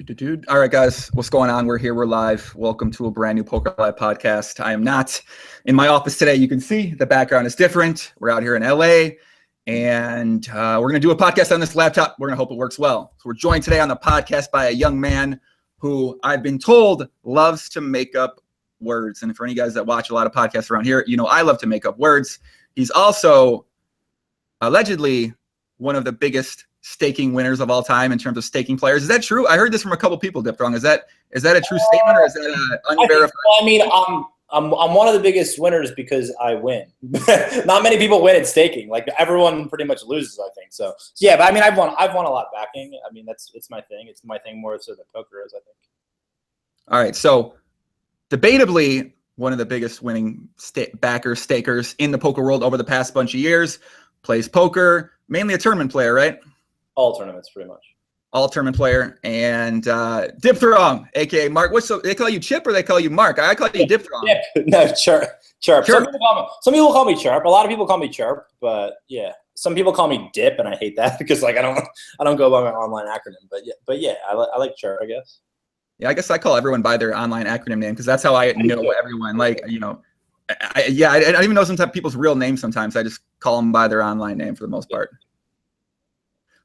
Dude. All right, guys, what's going on? We're here. We're live. Welcome to a brand new Poker Live podcast. I am not in my office today. You can see the background is different. We're out here in LA, and we're going to do a podcast on this laptop. We're going to hope it works well. So we're joined today on the podcast by a young man who I've been told loves to make up words. And for any guys that watch a lot of podcasts around here, you know I love to make up words. He's also allegedly one of the biggest staking winners of all time in terms of staking players. Is that true? I heard this from a couple people, Dipthrong. Is that a true statement, or is that unverified? I'm one of the biggest winners because I win. Not many people win at staking. Like everyone pretty much loses, I think. So yeah, but I mean, I've won a lot backing. I mean, it's my thing. It's my thing more so than poker is, I think. All right, so debatably one of the biggest winning stakers in the poker world over the past bunch of years. Plays poker, mainly a tournament player, right? All tournaments, pretty much. All tournament player. And Dipthrong, aka Mark. They call you Chip or they call you Mark? I call you Dipthrong. No, Chirp. Some people call me Chirp. A lot of people call me Chirp, but yeah. Some people call me Dip, and I hate that because like I don't go by my online acronym. But yeah, I like Chirp, I guess. Yeah, I guess I call everyone by their online acronym name because that's how I know everyone. Like, you know, I don't even know sometimes people's real names. Sometimes I just call them by their online name for the most part.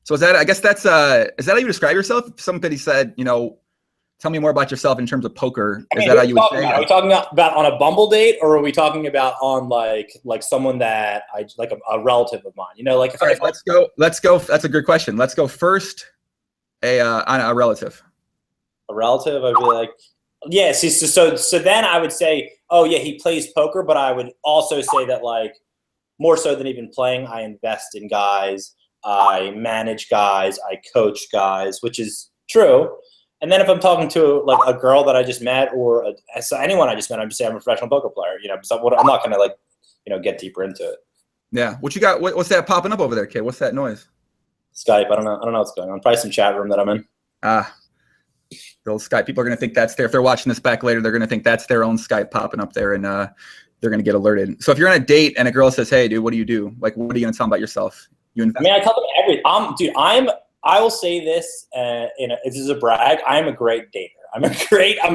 So is that is that how you describe yourself? If somebody said, you know, tell me more about yourself in terms of poker. Is that how you would say? Are we talking about on a Bumble date, or are we talking about on like someone that I like a relative of mine? You know, like. Let's go. That's a good question. Let's go first. On a relative. A relative, I'd be like, yeah. See, so then I would say, oh yeah, he plays poker, but I would also say that like more so than even playing, I invest in guys. I manage guys, I coach guys, which is true. And then if I'm talking to like a girl that I just met or anyone I just met, I'm just saying I'm a professional poker player. You know, so I'm not gonna like, you know, get deeper into it. Yeah. What you got? What's that popping up over there, kid? What's that noise? Skype. I don't know what's going on. Probably some chat room that I'm in. The old Skype. People are gonna think that's if they're watching this back later, they're gonna think that's their own Skype popping up there, and they're gonna get alerted. So if you're on a date and a girl says, "Hey, dude, what do you do?" Like, what are you gonna tell them about yourself? I mean, I tell them everything. I will say this, this is a brag. I'm a great dater. I'm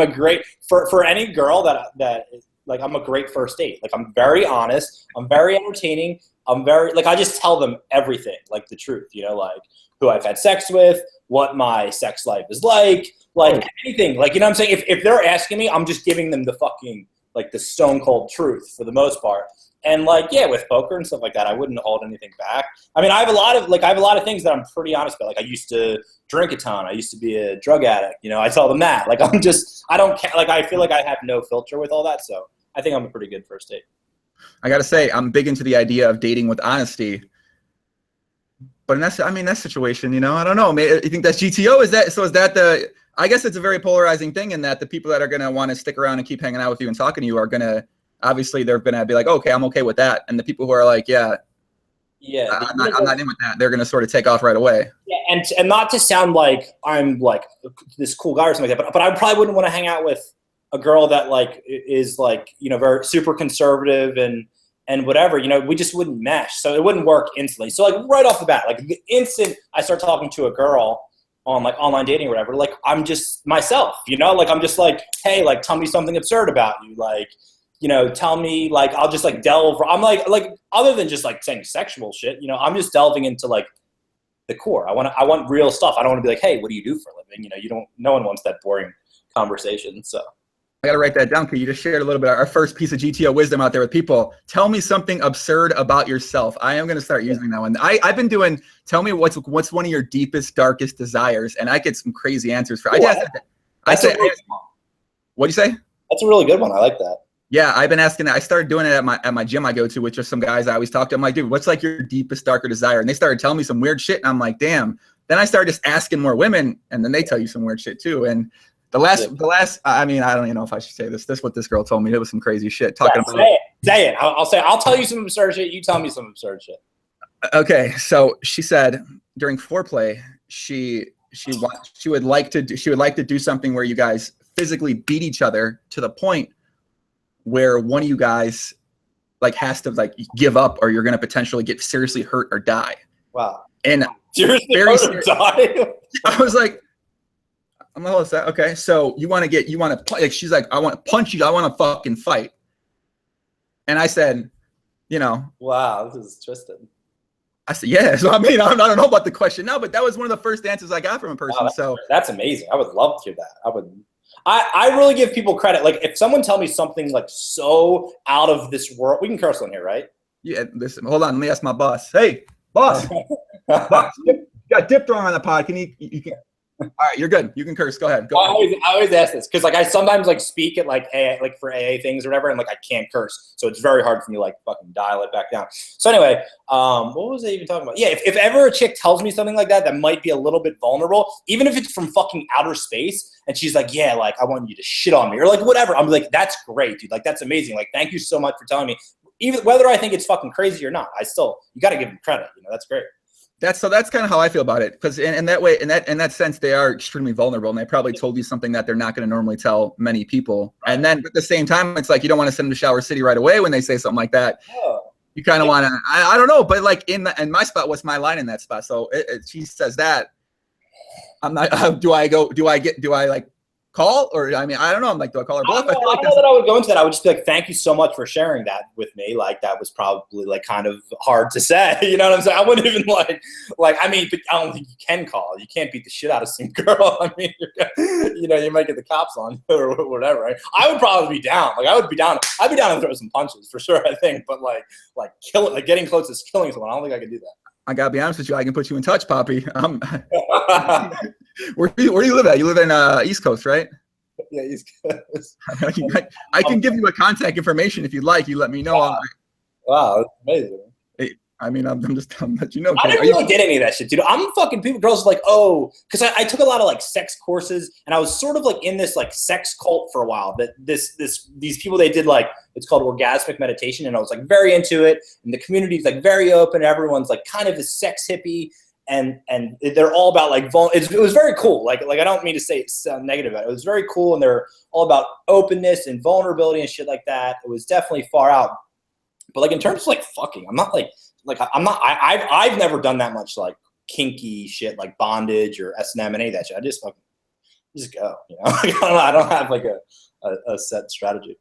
a great for any girl that like I'm a great first date. Like I'm very honest. I'm very entertaining. I'm very like I just tell them everything, like the truth. You know, like who I've had sex with, what my sex life is like anything. Like you know what I'm saying. If they're asking me, I'm just giving them the fucking like the stone cold truth for the most part. And like, yeah, with poker and stuff like that, I wouldn't hold anything back. I mean, I have a lot of things that I'm pretty honest about. Like I used to drink a ton. I used to be a drug addict. You know, I tell them that. Like I don't care. Like I feel like I have no filter with all that. So I think I'm a pretty good first date. I got to say, I'm big into the idea of dating with honesty. But in that situation, you know, I don't know. You think that's GTO? Is that I guess it's a very polarizing thing in that the people that are going to want to stick around and keep hanging out with you and talking to you are going to, obviously they're going to be like, okay, I'm okay with that. And the people who are like, yeah, I'm not in with that. They're going to sort of take off right away. Yeah. And not to sound like I'm like this cool guy or something like that, but I probably wouldn't want to hang out with a girl that like is like, you know, very super conservative and whatever, you know, we just wouldn't mesh. So it wouldn't work instantly. So like right off the bat, like the instant I start talking to a girl on like online dating or whatever, like I'm just myself, you know, like I'm just like, hey, like tell me something absurd about you. Like, you know, tell me, like, I'll just like delve. I'm like other than just like saying sexual shit, you know, I'm just delving into like the core. I want real stuff. I don't want to be like, hey, what do you do for a living? You know, no one wants that boring conversation. So I got to write that down because you just shared a little bit of our first piece of GTO wisdom out there with people. Tell me something absurd about yourself. I am going to start using that one. I've been doing, tell me what's one of your deepest, darkest desires. And I get some crazy answers for, what'd you say? That's a really good one. I like that. Yeah, I've been asking that. I started doing it at my gym I go to with just some guys I always talk to. I'm like, dude, what's like your deepest, darker desire? And they started telling me some weird shit. And I'm like, damn. Then I started just asking more women, and then they tell you some weird shit too. And the last, I mean, I don't even know if I should say this. This is what this girl told me. It was some crazy shit talking about. Say it. I'll tell you some absurd shit. You tell me some absurd shit. Okay, so she said during foreplay, she would like to do something where you guys physically beat each other to the point where one of you guys like has to like give up, or you're gonna potentially get seriously hurt or die. Wow. And seriously hurt or die? I was like, I'm gonna hold that. Okay, so you want to like, she's like, I want to punch you. I want to fucking fight. And I said, you know, wow, this is twisted. I said, yeah. So I mean, I don't know about the question now, but that was one of the first answers I got from a person. Wow, so that's amazing. I would love to hear that. I really give people credit. Like if someone tell me something like so out of this world, we can curse on here, right? Yeah. Listen, hold on. Let me ask my boss. Hey, boss. Boss, you got Dipthrong on the pod. Can you can? All right, you're good. You can curse. Go ahead. Go I always ask this because like I sometimes like speak at like AA, like for AA things or whatever, and like I can't curse, so it's very hard for me to like fucking dial it back down. So anyway, what was I even talking about? Yeah, if ever a chick tells me something like that might be a little bit vulnerable, even if it's from fucking outer space, and she's like, yeah, like I want you to shit on me or like whatever, I'm like, that's great, dude. Like that's amazing. Like thank you so much for telling me. Even whether I think it's fucking crazy or not, you got to give them credit. You know, that's great. That's kind of how I feel about it, because in that way, in that sense, they are extremely vulnerable, and they probably told you something that they're not going to normally tell many people. And then at the same time, it's like you don't want to send them to Shower City right away when they say something like that. Oh. You kind of want to. I don't know, but like in my spot, what's my line in that spot? So she says that. I'm not. Do I like call, or I mean, I don't know. I'm like, do I call her bluff? I don't know that I would go into that. I would just be like, thank you so much for sharing that with me. Like that was probably like kind of hard to say. You know what I'm saying? I wouldn't even like I mean, but I don't think you can call. You can't beat the shit out of some girl. I mean, you know, you might get the cops on you or whatever. Right? I would probably be down. Like I would be down. I'd be down to throw some punches for sure. I think, but like getting close to killing someone, I don't think I could do that. I gotta be honest with you. I can put you in touch, Poppy. Where do you live at? You live in East Coast, right? Yeah, East Coast. I can give you a contact information if you'd like. You let me know. Wow, that's amazing. I mean, I'm just telling you know. I never really did any of that shit, dude. I'm fucking people. Girls are like, oh, because I took a lot of like sex courses, and I was sort of like in this like sex cult for a while. That these people, they did like, it's called orgasmic meditation, and I was like very into it. And the community's like very open. Everyone's like kind of a sex hippie, and they're all about like it was very cool. Like I don't mean to sound negative about it. It was very cool, and they're all about openness and vulnerability and shit like that. It was definitely far out. But like in terms of like fucking, I'm not like. I've never done that much like kinky shit like bondage or S&M and any of that shit. I just fucking just go, you know. I don't have like a set strategy.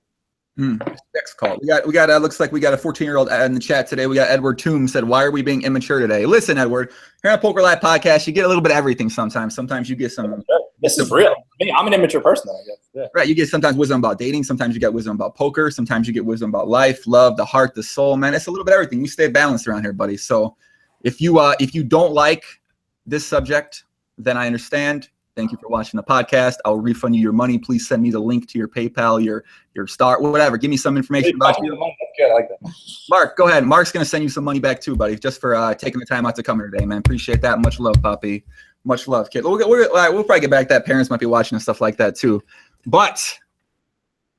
Next call. We got looks like we got a 14-year-old in the chat today. We got Edward Toom said, why are we being immature today? Listen, Edward, here on Poker Live podcast, you get a little bit of everything sometimes. Sometimes you get some. This is real. I'm an immature person, I guess. Yeah. Right. You get sometimes wisdom about dating. Sometimes you get wisdom about poker. Sometimes you get wisdom about life, love, the heart, the soul, man. It's a little bit of everything. We stay balanced around here, buddy. So if you don't like this subject, then I understand. Thank you for watching the podcast. I'll refund you your money. Please send me the link to your PayPal, your Star, whatever. Give me some information about you. Good, I like that. Mark, go ahead. Mark's going to send you some money back too, buddy, just for taking the time out to come here today, man. Appreciate that. Much love, Poppy. Much love, kid. We'll probably get back to that. Parents might be watching and stuff like that too. But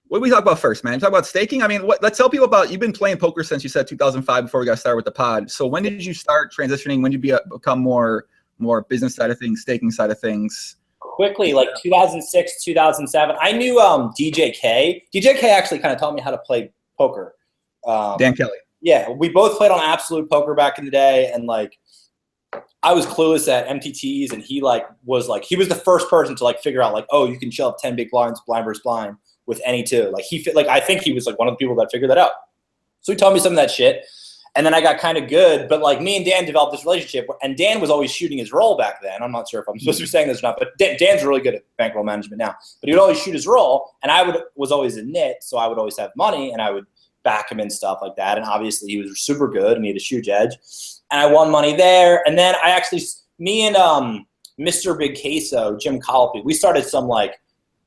what do we talk about first, man? Talk about staking? I mean, let's tell people about, you've been playing poker since you said 2005 before we got started with the pod. So when did you start transitioning? When did you become more business side of things, staking side of things? Quickly, like 2006, 2007. I knew DJ K. DJ K actually kind of taught me how to play poker. Dan Kelly. Yeah, we both played on Absolute Poker back in the day, and like I was clueless at MTTs, and he was the first person to like figure out like, oh, you can shove 10 big blinds, blind versus blind with any two. Like I think he was like one of the people that figured that out. So he taught me some of that shit. And then I got kind of good, but like me and Dan developed this relationship, and Dan was always shooting his roll back then. I'm not sure if I'm supposed to be saying this or not, but Dan's really good at bankroll management now. But he would always shoot his roll, and I was always a nit, so I would always have money, and I would back him and stuff like that. And obviously he was super good, and he had a huge edge. And I won money there. And then me and Mr. Big Queso, Jim Colopy, we started some like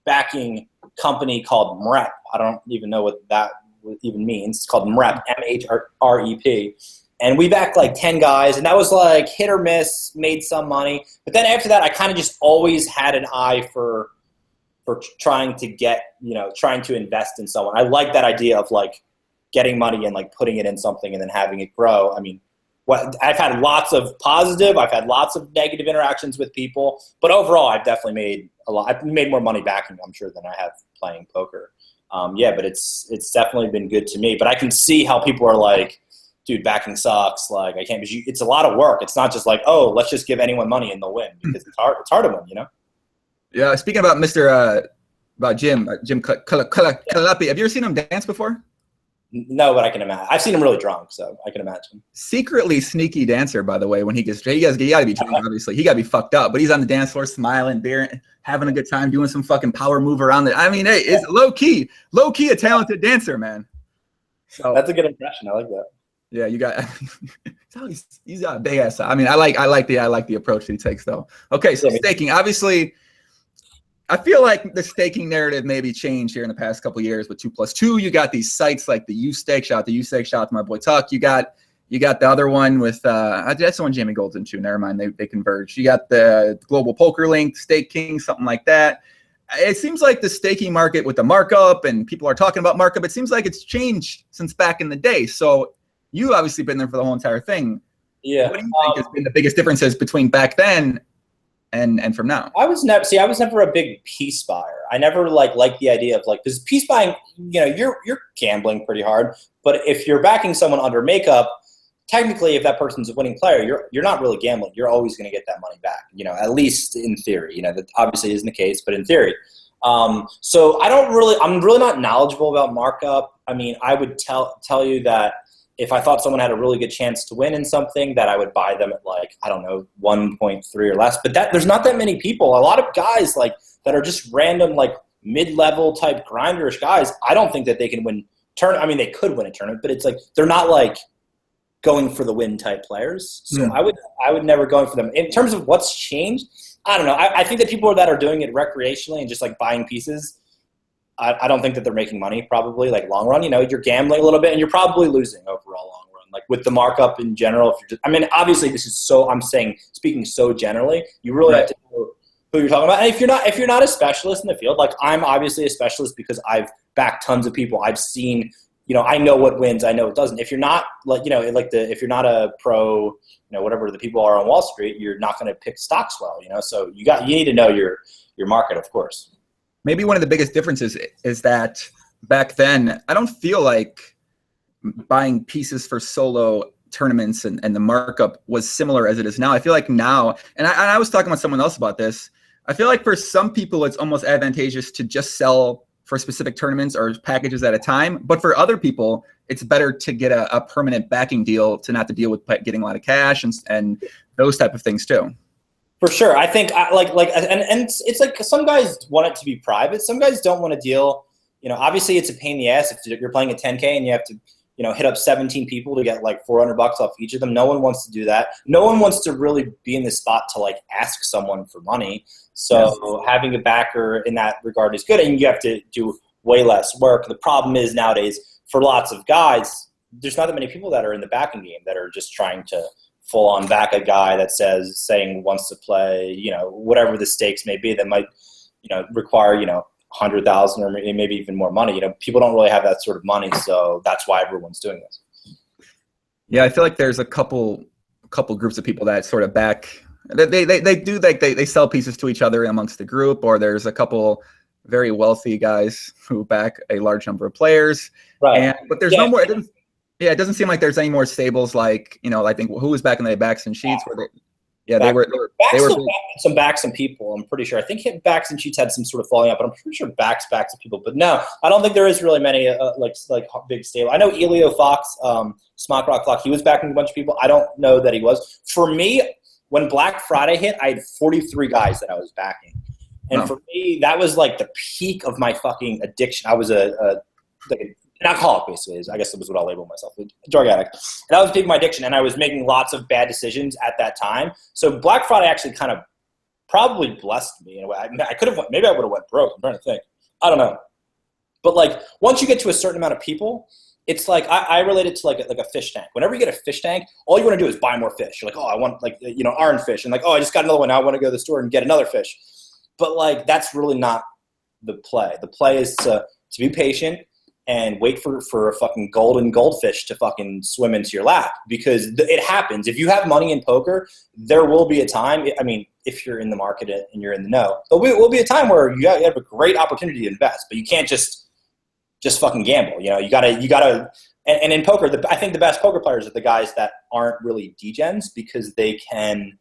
backing company called MREP. I don't even know what that even means. It's called MREP, M-H-R-E-P. And we backed like 10 guys, and that was like hit or miss, made some money. But then after that, I kind of just always had an eye for trying to invest in someone. I like that idea of like getting money and like putting it in something and then having it grow. I mean, I've had lots of positive, I've had lots of negative interactions with people, but overall I've definitely made a lot. I've made more money backing, I'm sure, than I have playing poker. But it's definitely been good to me. But I can see how people are like, dude, backing sucks. Like I can't, it's a lot of work. It's not just like, oh, let's just give anyone money and they'll win, because it's hard to win, you know? Yeah, speaking about about Jim Calapi, have you ever seen him dance before? No, but I can imagine. I've seen him really drunk, so I can imagine. Secretly sneaky dancer, by the way. When he gets straight, he got to be drunk. Obviously, he got to be fucked up. But he's on the dance floor, smiling, having a good time, doing some fucking power move around it. I mean, hey, it's low key a talented dancer, man. So that's a good impression. I like that. Yeah, you got. He's got a big ass. I mean, I like the approach that he takes, though. Okay, so staking. Obviously, I feel like the staking narrative maybe changed here in the past couple of years with 2+2. You got these sites like the U-Stake. Shout out to my boy Tuck. You got the other one with that's the one Jamie Gold's into. Never mind, they converged. You got the Global Poker Link, Stake King, something like that. It seems like the staking market with the markup, and people are talking about markup, it seems like it's changed since back in the day. So you obviously been there for the whole entire thing. Yeah. What do you think has been the biggest differences between back then and from now? I was never a big piece buyer. I never liked the idea of because piece buying, you're gambling pretty hard. But if you're backing someone under makeup, technically, if that person's a winning player, you're not really gambling. You're always going to get that money back. At least in theory. That obviously isn't the case, but in theory. So I'm really not knowledgeable about markup. I mean, I would tell you that if I thought someone had a really good chance to win in something, that I would buy them at 1.3 or less. But there's not that many people. A lot of guys that are just random mid-level type grinderish guys. I don't think that they can win I mean, they could win a tournament, but it's they're not going for the win type players. So I would never go in for them. In terms of what's changed, I don't know. I think that people that are doing it recreationally and just buying pieces, I don't think that they're making money probably long run. You're gambling a little bit and you're probably losing overall long run. With the markup in general, obviously this is speaking so generally, you really have to know who you're talking about. And if you're not a specialist in the field, I'm obviously a specialist because I've backed tons of people. I've seen, I know what wins, I know what doesn't. If you're not if you're not a pro, whatever the people are on Wall Street, you're not going to pick stocks well, So you need to know your market, of course. Maybe one of the biggest differences is that back then, I don't feel like buying pieces for solo tournaments and the markup was similar as it is now. I feel like now, and I was talking with someone else about this, I feel like for some people, it's almost advantageous to just sell for specific tournaments or packages at a time. But for other people, it's better to get a permanent backing deal to not to deal with getting a lot of cash and those type of things too. For sure. I think and it's some guys want it to be private. Some guys don't want to deal. Obviously it's a pain in the ass if you're playing a 10K and you have to, hit up 17 people to get $400 off each of them. No one wants to do that. No one wants to really be in the spot to ask someone for money. So having a backer in that regard is good, and you have to do way less work. The problem is nowadays for lots of guys, there's not that many people that are in the backing game that are just trying to full on back a guy that saying wants to play, whatever the stakes may be that might, require, 100,000 or maybe even more money. People don't really have that sort of money, so that's why everyone's doing this. Yeah, I feel like there's a couple groups of people that sort of back. They sell pieces to each other amongst the group, or there's a couple very wealthy guys who back a large number of players. Right. But there's no more. It doesn't seem like there's any more stables I think who was back in the day, Backs and Sheets, where they were some Backs and people, I'm pretty sure. I think Backs and Sheets had some sort of falling out, but I'm pretty sure Backs and people. But no, I don't think there is really many big stable. I know Elio Fox, Smock Rock Clock, he was backing a bunch of people. I don't know that he was. For me, when Black Friday hit, I had 43 guys that I was backing. And for me, that was the peak of my fucking addiction. I was an alcoholic, basically. I guess that was what I'll label myself, a drug addict. And that was peak of my addiction, and I was making lots of bad decisions at that time. So Black Friday actually kind of probably blessed me in a way. I could have maybe I would have went broke. I'm trying to think. I don't know. But once you get to a certain amount of people, it's I relate it to a fish tank. Whenever you get a fish tank, all you want to do is buy more fish. You're I want orange fish, and I just got another one. Now I want to go to the store and get another fish. But that's really not the play. The play is to be patient and wait for a fucking golden goldfish to fucking swim into your lap, because it happens. If you have money in poker, there will be a time. I mean, if you're in the market and you're in the know, there will be a time where you have a great opportunity to invest, but you can't just fucking gamble. You gotta. And in poker, I think the best poker players are the guys that aren't really degens, because they can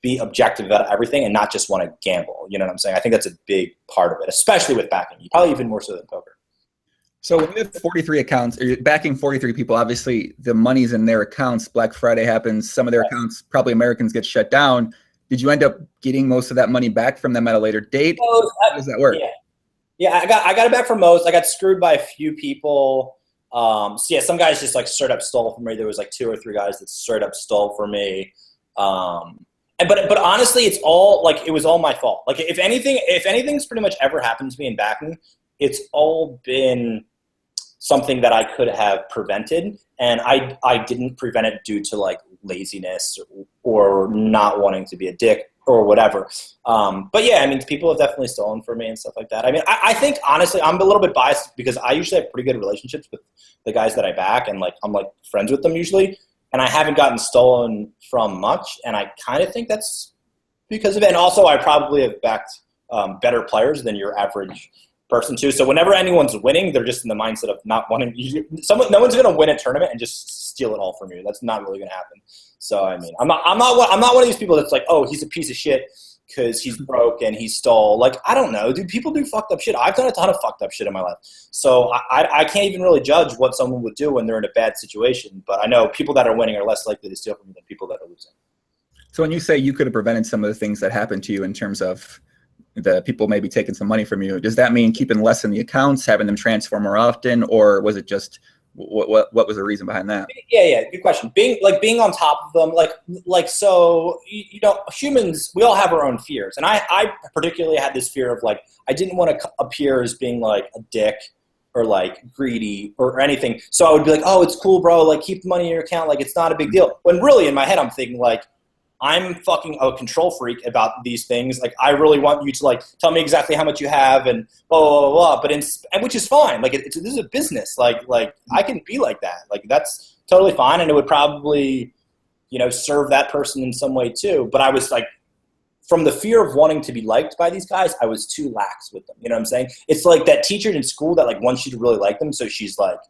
be objective about everything and not just want to gamble. You know what I'm saying? I think that's a big part of it, especially with backing. Probably even more so than poker. So when you have 43 accounts, or you're backing 43 people, obviously the money's in their accounts. Black Friday happens. Some of their accounts, probably Americans, get shut down. Did you end up getting most of that money back from them at a later date? How does that work? Yeah, I got it back from most. I got screwed by a few people. So yeah, some guys just like straight up stole from me. There was like 2 or 3 guys that straight up stole from me. But honestly, it's all like, it was all my fault. Like if anything's pretty much ever happened to me in backing, it's all been something that I could have prevented, and I didn't prevent it due to like laziness or not wanting to be a dick or whatever. But yeah, I mean, people have definitely stolen from me and stuff like that. I mean, I think honestly, I'm a little bit biased because I usually have pretty good relationships with the guys that I back, and like I'm like friends with them usually, and I haven't gotten stolen from much, and I kind of think that's because of it. And also, I probably have backed better players than your average person too. So whenever anyone's winning, they're just in the mindset of not wanting. No one's going to win a tournament and just steal it all from you. That's not really going to happen. So I mean, I'm not one of these people that's like, oh, he's a piece of shit because he's broke and he stole. Like, I don't know, dude. People do fucked up shit. I've done a ton of fucked up shit in my life. So I can't even really judge what someone would do when they're in a bad situation. But I know people that are winning are less likely to steal from you than people that are losing. So when you say you could have prevented some of the things that happened to you in terms of the people maybe taking some money from you, does that mean keeping less in the accounts, having them transfer more often, or was it just what was the reason behind that? Yeah, good question. Being on top of them, like so, you know, humans, we all have our own fears, and I particularly had this fear of like I didn't want to appear as being like a dick or like greedy or anything. So I would be like, oh, it's cool, bro. Like keep the money in your account. Like it's not a big deal. When really in my head I'm thinking like, I'm fucking a control freak about these things. Like, I really want you to like tell me exactly how much you have and blah blah blah. blah. But and which is fine. Like, this is a business. Like I can be like that. Like that's totally fine, and it would probably, you know, serve that person in some way too. But I was like, from the fear of wanting to be liked by these guys, I was too lax with them. You know what I'm saying? It's like that teacher in school that like wants you to really like them, so she's like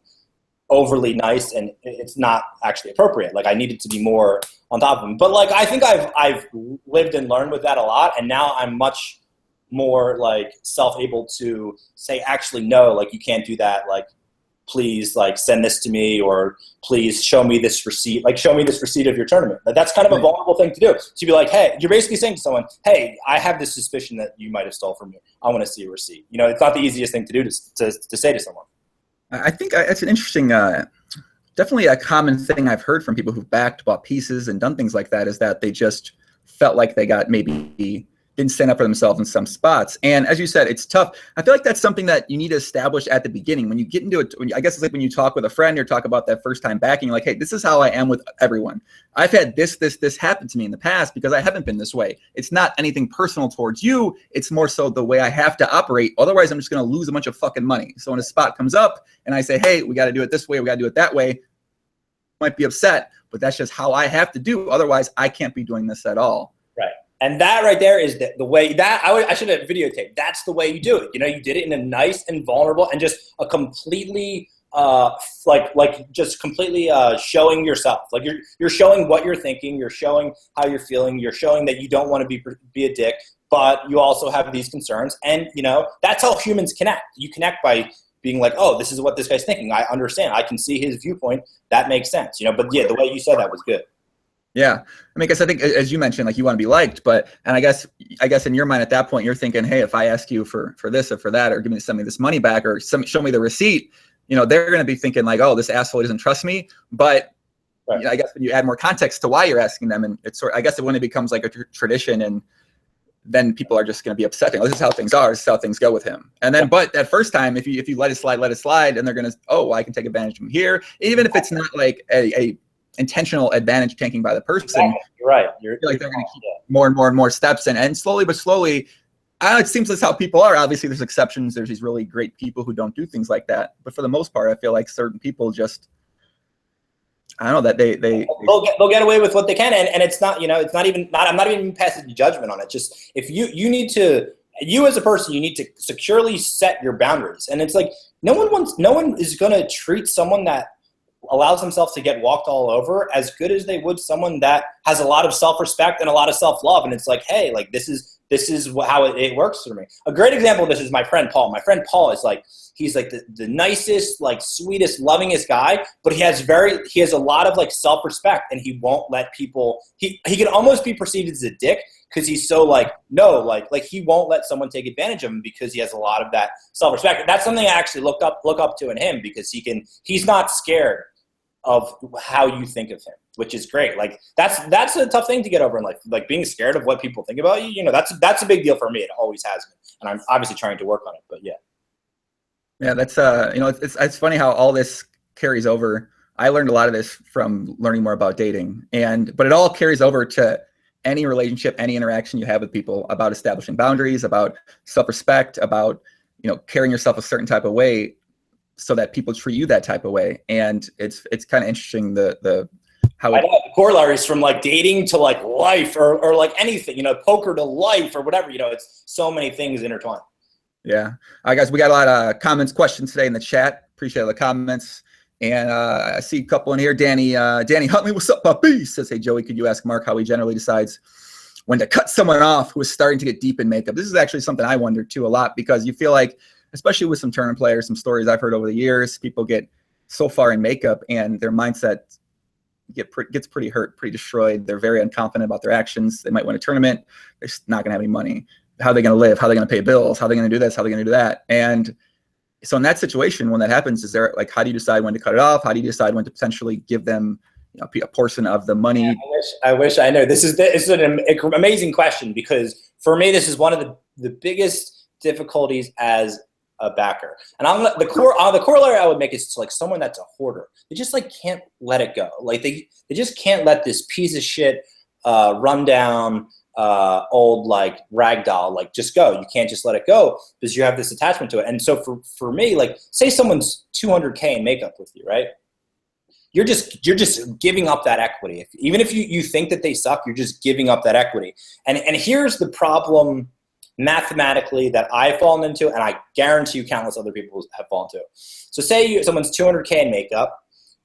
overly nice, and it's not actually appropriate. Like I needed to be more on top of them. But like I think I've lived and learned with that a lot, and now I'm much more like able to say, actually no, like you can't do that. Like please like send this to me, or please show me this receipt. Like show me this receipt of your tournament. That's kind of a vulnerable thing to do. To be like, hey, you're basically saying to someone, hey, I have this suspicion that you might have stole from me. I want to see a receipt. You know, it's not the easiest thing to do to say to someone. I think it's an interesting, definitely a common thing I've heard from people who've bought pieces and done things like that, is that they just felt like they got maybe didn't stand up for themselves in some spots. And as you said, it's tough. I feel like that's something that you need to establish at the beginning. When you get into it, I guess it's like when you talk with a friend or talk about that first time backing, like, hey, this is how I am with everyone. I've had this happen to me in the past because I haven't been this way. It's not anything personal towards you. It's more so the way I have to operate. Otherwise, I'm just going to lose a bunch of fucking money. So when a spot comes up and I say, hey, we got to do it this way, we got to do it that way, I might be upset, but that's just how I have to do. Otherwise, I can't be doing this at all. Right. And that right there is the way that I should have videotaped. That's the way you do it. You know, you did it in a nice and vulnerable and just a completely just completely showing yourself. Like you're showing what you're thinking. You're showing how you're feeling. You're showing that you don't want to be a dick, but you also have these concerns. And you know, that's how humans connect. You connect by being like, oh, this is what this guy's thinking. I understand. I can see his viewpoint. That makes sense. You know, but yeah, the way you said that was good. Yeah. I mean, because I think, as you mentioned, like you want to be liked, and I guess in your mind at that point, you're thinking, hey, if I ask you for this or for that, or send me this money back, or show me the receipt, you know, they're going to be thinking like, oh, this asshole doesn't trust me. But right. You know, I guess when you add more context to why you're asking them, and it's I guess when it becomes like a tradition, and then people are just going to be upset. This is how things are. This is how things go with him. And then, but that first time, if you let it slide, and they're going to, oh, well, I can take advantage from here, even if it's not like a intentional advantage taking by the person. Exactly. You're right. They're going to keep more and more steps, and slowly but slowly, it seems that's how people are. Obviously, there's exceptions. There's these really great people who don't do things like that. But for the most part, I feel like certain people just, I don't know, that they'll get away with what they can, and it's not, you know, it's not even I'm not even passing judgment on it. Just if you need to, you as a person, you need to securely set your boundaries, and it's like no one is going to treat someone that allows themselves to get walked all over as good as they would someone that has a lot of self-respect and a lot of self-love. And it's like, hey, like this is how it works for me. A great example of this is my friend Paul. My friend Paul is like, he's like the nicest, like sweetest, lovingest guy, but he has a lot of like self-respect, and he won't let people, he can almost be perceived as a dick because he's so like, no, like he won't let someone take advantage of him because he has a lot of that self-respect. That's something I actually look up to in him, because he's not scared of how you think of him, which is great. Like that's a tough thing to get over in life. Like being scared of what people think about you, you know, that's a big deal for me. It always has been. And I'm obviously trying to work on it, but yeah. Yeah, that's you know, it's funny how all this carries over. I learned a lot of this from learning more about dating, but it all carries over to any relationship, any interaction you have with people, about establishing boundaries, about self-respect, about, you know, carrying yourself a certain type of way so that people treat you that type of way. And it's kind of interesting how I know the corollaries from like dating to like life or like anything, you know, poker to life or whatever, you know, it's so many things intertwined. Yeah. All right, guys, we got a lot of comments, questions today in the chat. Appreciate all the comments. And I see a couple in here. Danny Huntley, what's up, puppy? Says, hey, Joey, could you ask Mark how he generally decides when to cut someone off who is starting to get deep in makeup? This is actually something I wonder too a lot, because you feel like, especially with some tournament players, some stories I've heard over the years, people get so far in makeup and their mindset gets pretty hurt, pretty destroyed. They're very unconfident about their actions. They might win a tournament. They're just not going to have any money. How are they going to live? How are they going to pay bills? How are they going to do this? How are they going to do that? And so in that situation, when that happens, is there like, how do you decide when to cut it off? How do you decide when to potentially give them, you know, a portion of the money? Yeah, I wish I know. This is an amazing question, because for me, this is one of the biggest difficulties as a backer. And the corollary I would make is to like someone that's a hoarder. They just like can't let it go. Like they just can't let this piece of shit run down old like rag doll like just go. You can't just let it go because you have this attachment to it. And so for me, like say someone's $200K in makeup with you, right? You're just giving up that equity. Even if you think that they suck, you're just giving up that equity. And here's the problem mathematically that I've fallen into, and I guarantee you countless other people have fallen into. So say someone's $200K in makeup,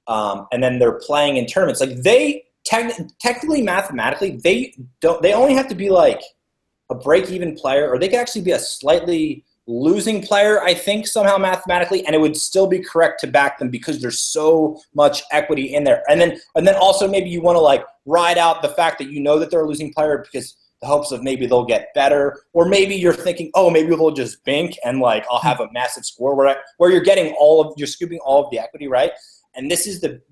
and then they're playing in tournaments. Like they technically, mathematically, they only have to be like a break-even player, or they could actually be a slightly losing player, I think, somehow mathematically, and it would still be correct to back them because there's so much equity in there. And then also maybe you want to like ride out the fact that you know that they're a losing player because the hopes of maybe they'll get better, or maybe you're thinking, oh, maybe they'll just bink and like I'll have a massive score where you're getting you're scooping all of the equity, right? And this is it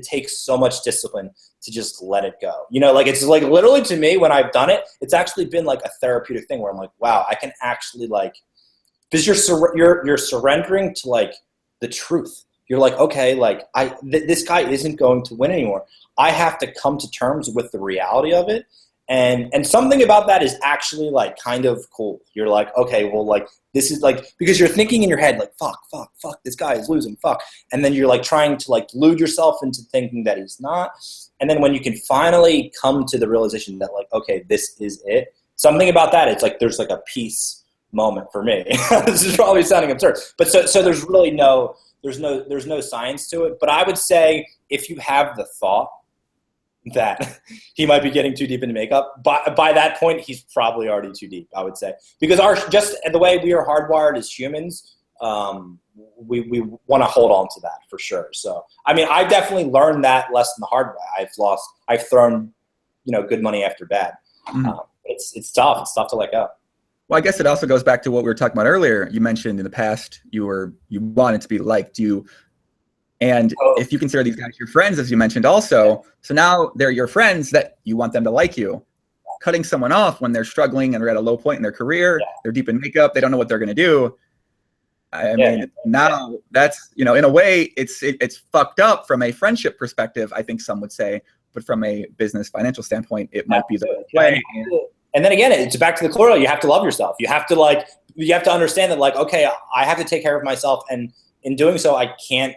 takes so much discipline to just let it go. You know, like it's like literally to me when I've done it, it's actually been like a therapeutic thing where I'm like, wow, I can actually like, because you're surrendering to like the truth. You're like, okay, like this guy isn't going to win anymore. I have to come to terms with the reality of it. And something about that is actually like kind of cool. You're like, okay, well, like this is like, because you're thinking in your head like, fuck, this guy is losing, fuck. And then you're like trying to like delude yourself into thinking that he's not. And then when you can finally come to the realization that like, okay, this is it. Something about that, it's like there's like a peace moment for me. This is probably sounding absurd, but so there's really there's no science to it. But I would say if you have the thought that he might be getting too deep into makeup, by that point he's probably already too deep, I would say, because just the way we are hardwired as humans, we want to hold on to that for sure. So I mean, I definitely learned that lesson the hard way. I've thrown good money after bad. It's tough to let go. Well, I guess it also goes back to what we were talking about earlier. You mentioned in the past you wanted to be liked. And if you consider these guys your friends, as you mentioned also, so now they're your friends that you want them to like you. Cutting someone off when they're struggling and they're at a low point in their career, they're deep in makeup, they don't know what they're going to do. I mean, now that's, in a way, it's fucked up from a friendship perspective, I think some would say, but from a business financial standpoint, it might be the way. And then again, it's back to the corollary. You have to love yourself. You have to understand that, like, okay, I have to take care of myself, and in doing so, I can't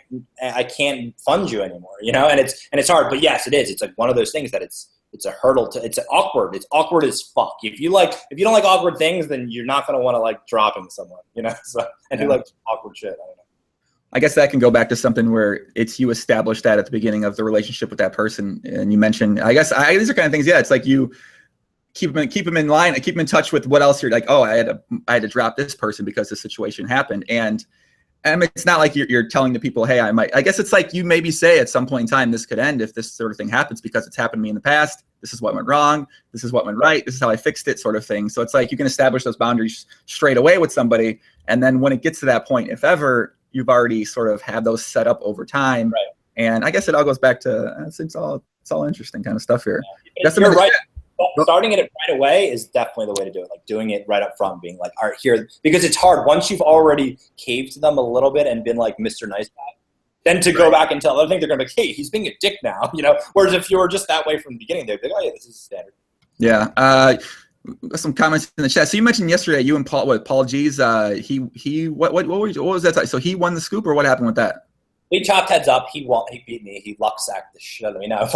fund you anymore, and it's hard, but yes, it is. It's like one of those things that it's a hurdle it's awkward. It's awkward as fuck. If you don't like awkward things, then you're not going to want to like drop into someone, so, and who likes awkward shit? I don't know. I guess that can go back to something where it's you establish that at the beginning of the relationship with that person. And you mentioned, I guess these are kind of things. Yeah. It's like you keep them in line, keep them in touch with what else you're like, oh, I had to drop this person because this situation happened. And it's not like you're telling the people, hey, I guess it's like you maybe say at some point in time, this could end if this sort of thing happens because it's happened to me in the past. This is what went wrong. This is what went right. This is how I fixed it, sort of thing. So it's like you can establish those boundaries straight away with somebody. And then when it gets to that point, if ever, you've already sort of had those set up over time. Right. And I guess it all goes back to, it's all interesting kind of stuff here. Yeah. You're right. Starting it right away is definitely the way to do it. Like doing it right up front, being like, all right, here, because it's hard once you've already caved to them a little bit and been like Mr. Nice Guy, then to go back and tell them, I think they're going to be like, hey, he's being a dick now, you know? Whereas if you were just that way from the beginning, they'd be like, oh yeah, this is standard. Yeah. Some comments in the chat. So you mentioned yesterday, you and Paul G's, what was that? So he won the scoop, or what happened with that? We chopped heads up. He won. He beat me. He luck sacked the shit out of me. No,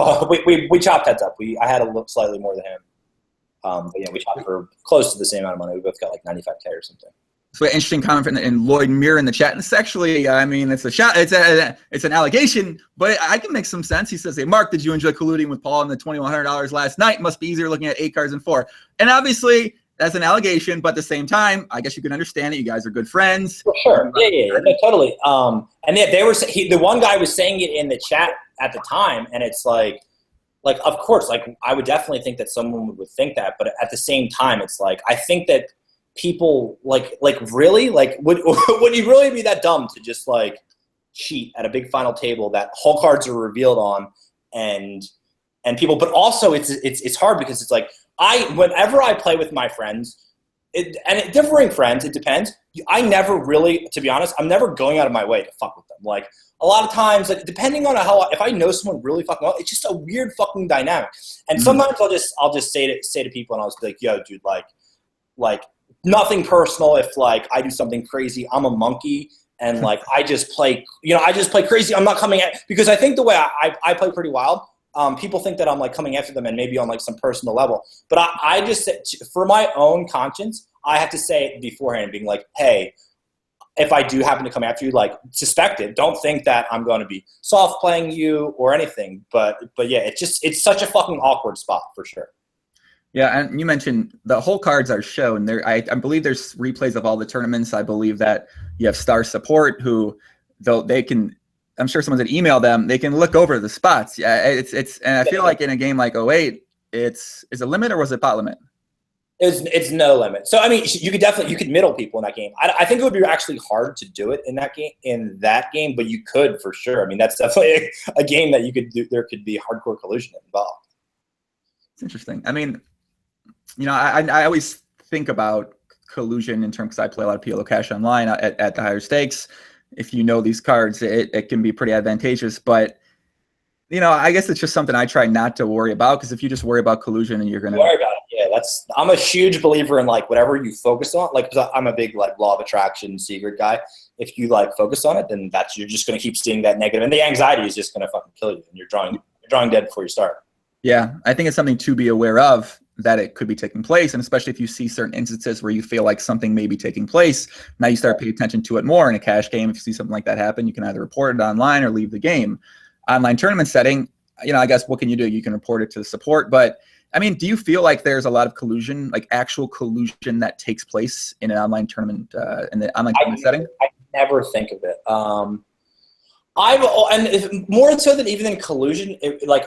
we chopped heads up. I had a look slightly more than him. But yeah, we chopped for close to the same amount of money. We both got like 95K or something. So an interesting comment in Lloyd Muir in the chat. And it's actually, I mean, it's a shot. It's an allegation, but I can make some sense. He says, "Hey, Mark, did you enjoy colluding with Paul in the $2,100 last night? Must be easier looking at 8 cards than 4." And obviously, that's an allegation, but at the same time, I guess you can understand it. You guys are good friends. For sure. Yeah, no, totally. And they were the one guy was saying it in the chat at the time, and it's like of course, like I would definitely think that someone would think that, but at the same time, it's like I think that people like really like would you really be that dumb to just like cheat at a big final table that whole cards are revealed on and people, but also it's hard because it's like whenever I play with my friends, differing friends, it depends. I never really, to be honest, I'm never going out of my way to fuck with them. Like a lot of times, like depending on if I know someone really fucking well, it's just a weird fucking dynamic. And sometimes I'll just say to people, and I'll just be like, yo, dude, like nothing personal. If like I do something crazy, I'm a monkey, and like I just play crazy. I'm not coming at, because I think the way I play pretty wild. People think that I'm like coming after them and maybe on like some personal level, but I just, for my own conscience, I have to say it beforehand, being like, hey, if I do happen to come after you, like suspect it. Don't think that I'm going to be soft playing you or anything. But yeah, it's such a fucking awkward spot for sure. Yeah, and you mentioned the whole cards are shown there. I believe there's replays of all the tournaments. I believe that you have star support who, though they can, I'm sure someone that email them, they can look over the spots. Yeah, it's and I feel like in a game like 08, is a limit, or was it pot limit? It's no limit. So I mean, you could middle people in that game. I think it would be actually hard to do it in that game, but you could for sure. I mean, that's definitely a game that you could do. There could be hardcore collusion involved. It's interesting. I mean, you know, I always think about collusion in terms, because I play a lot of PLO Cash Online at the higher stakes. If you know these cards, it can be pretty advantageous. But, you know, I guess it's just something I try not to worry about, because if you just worry about collusion and you're going to worry about it. Yeah, I'm a huge believer in like whatever you focus on. Like I'm a big like law of attraction secret guy. If you like focus on it, then you're just going to keep seeing that negative, and the anxiety is just going to fucking kill you, and you're drawing dead before you start. Yeah, I think it's something to be aware of, that it could be taking place, and especially if you see certain instances where you feel like something may be taking place, now you start paying attention to it more. In a cash game, if you see something like that happen, you can either report it online or leave the game. Online tournament setting, you know, I guess what can you do? You can report it to the support, but I mean, do you feel like there's a lot of collusion, like actual collusion that takes place in an online tournament, in the online tournament setting? I never think of it. More so than even in collusion,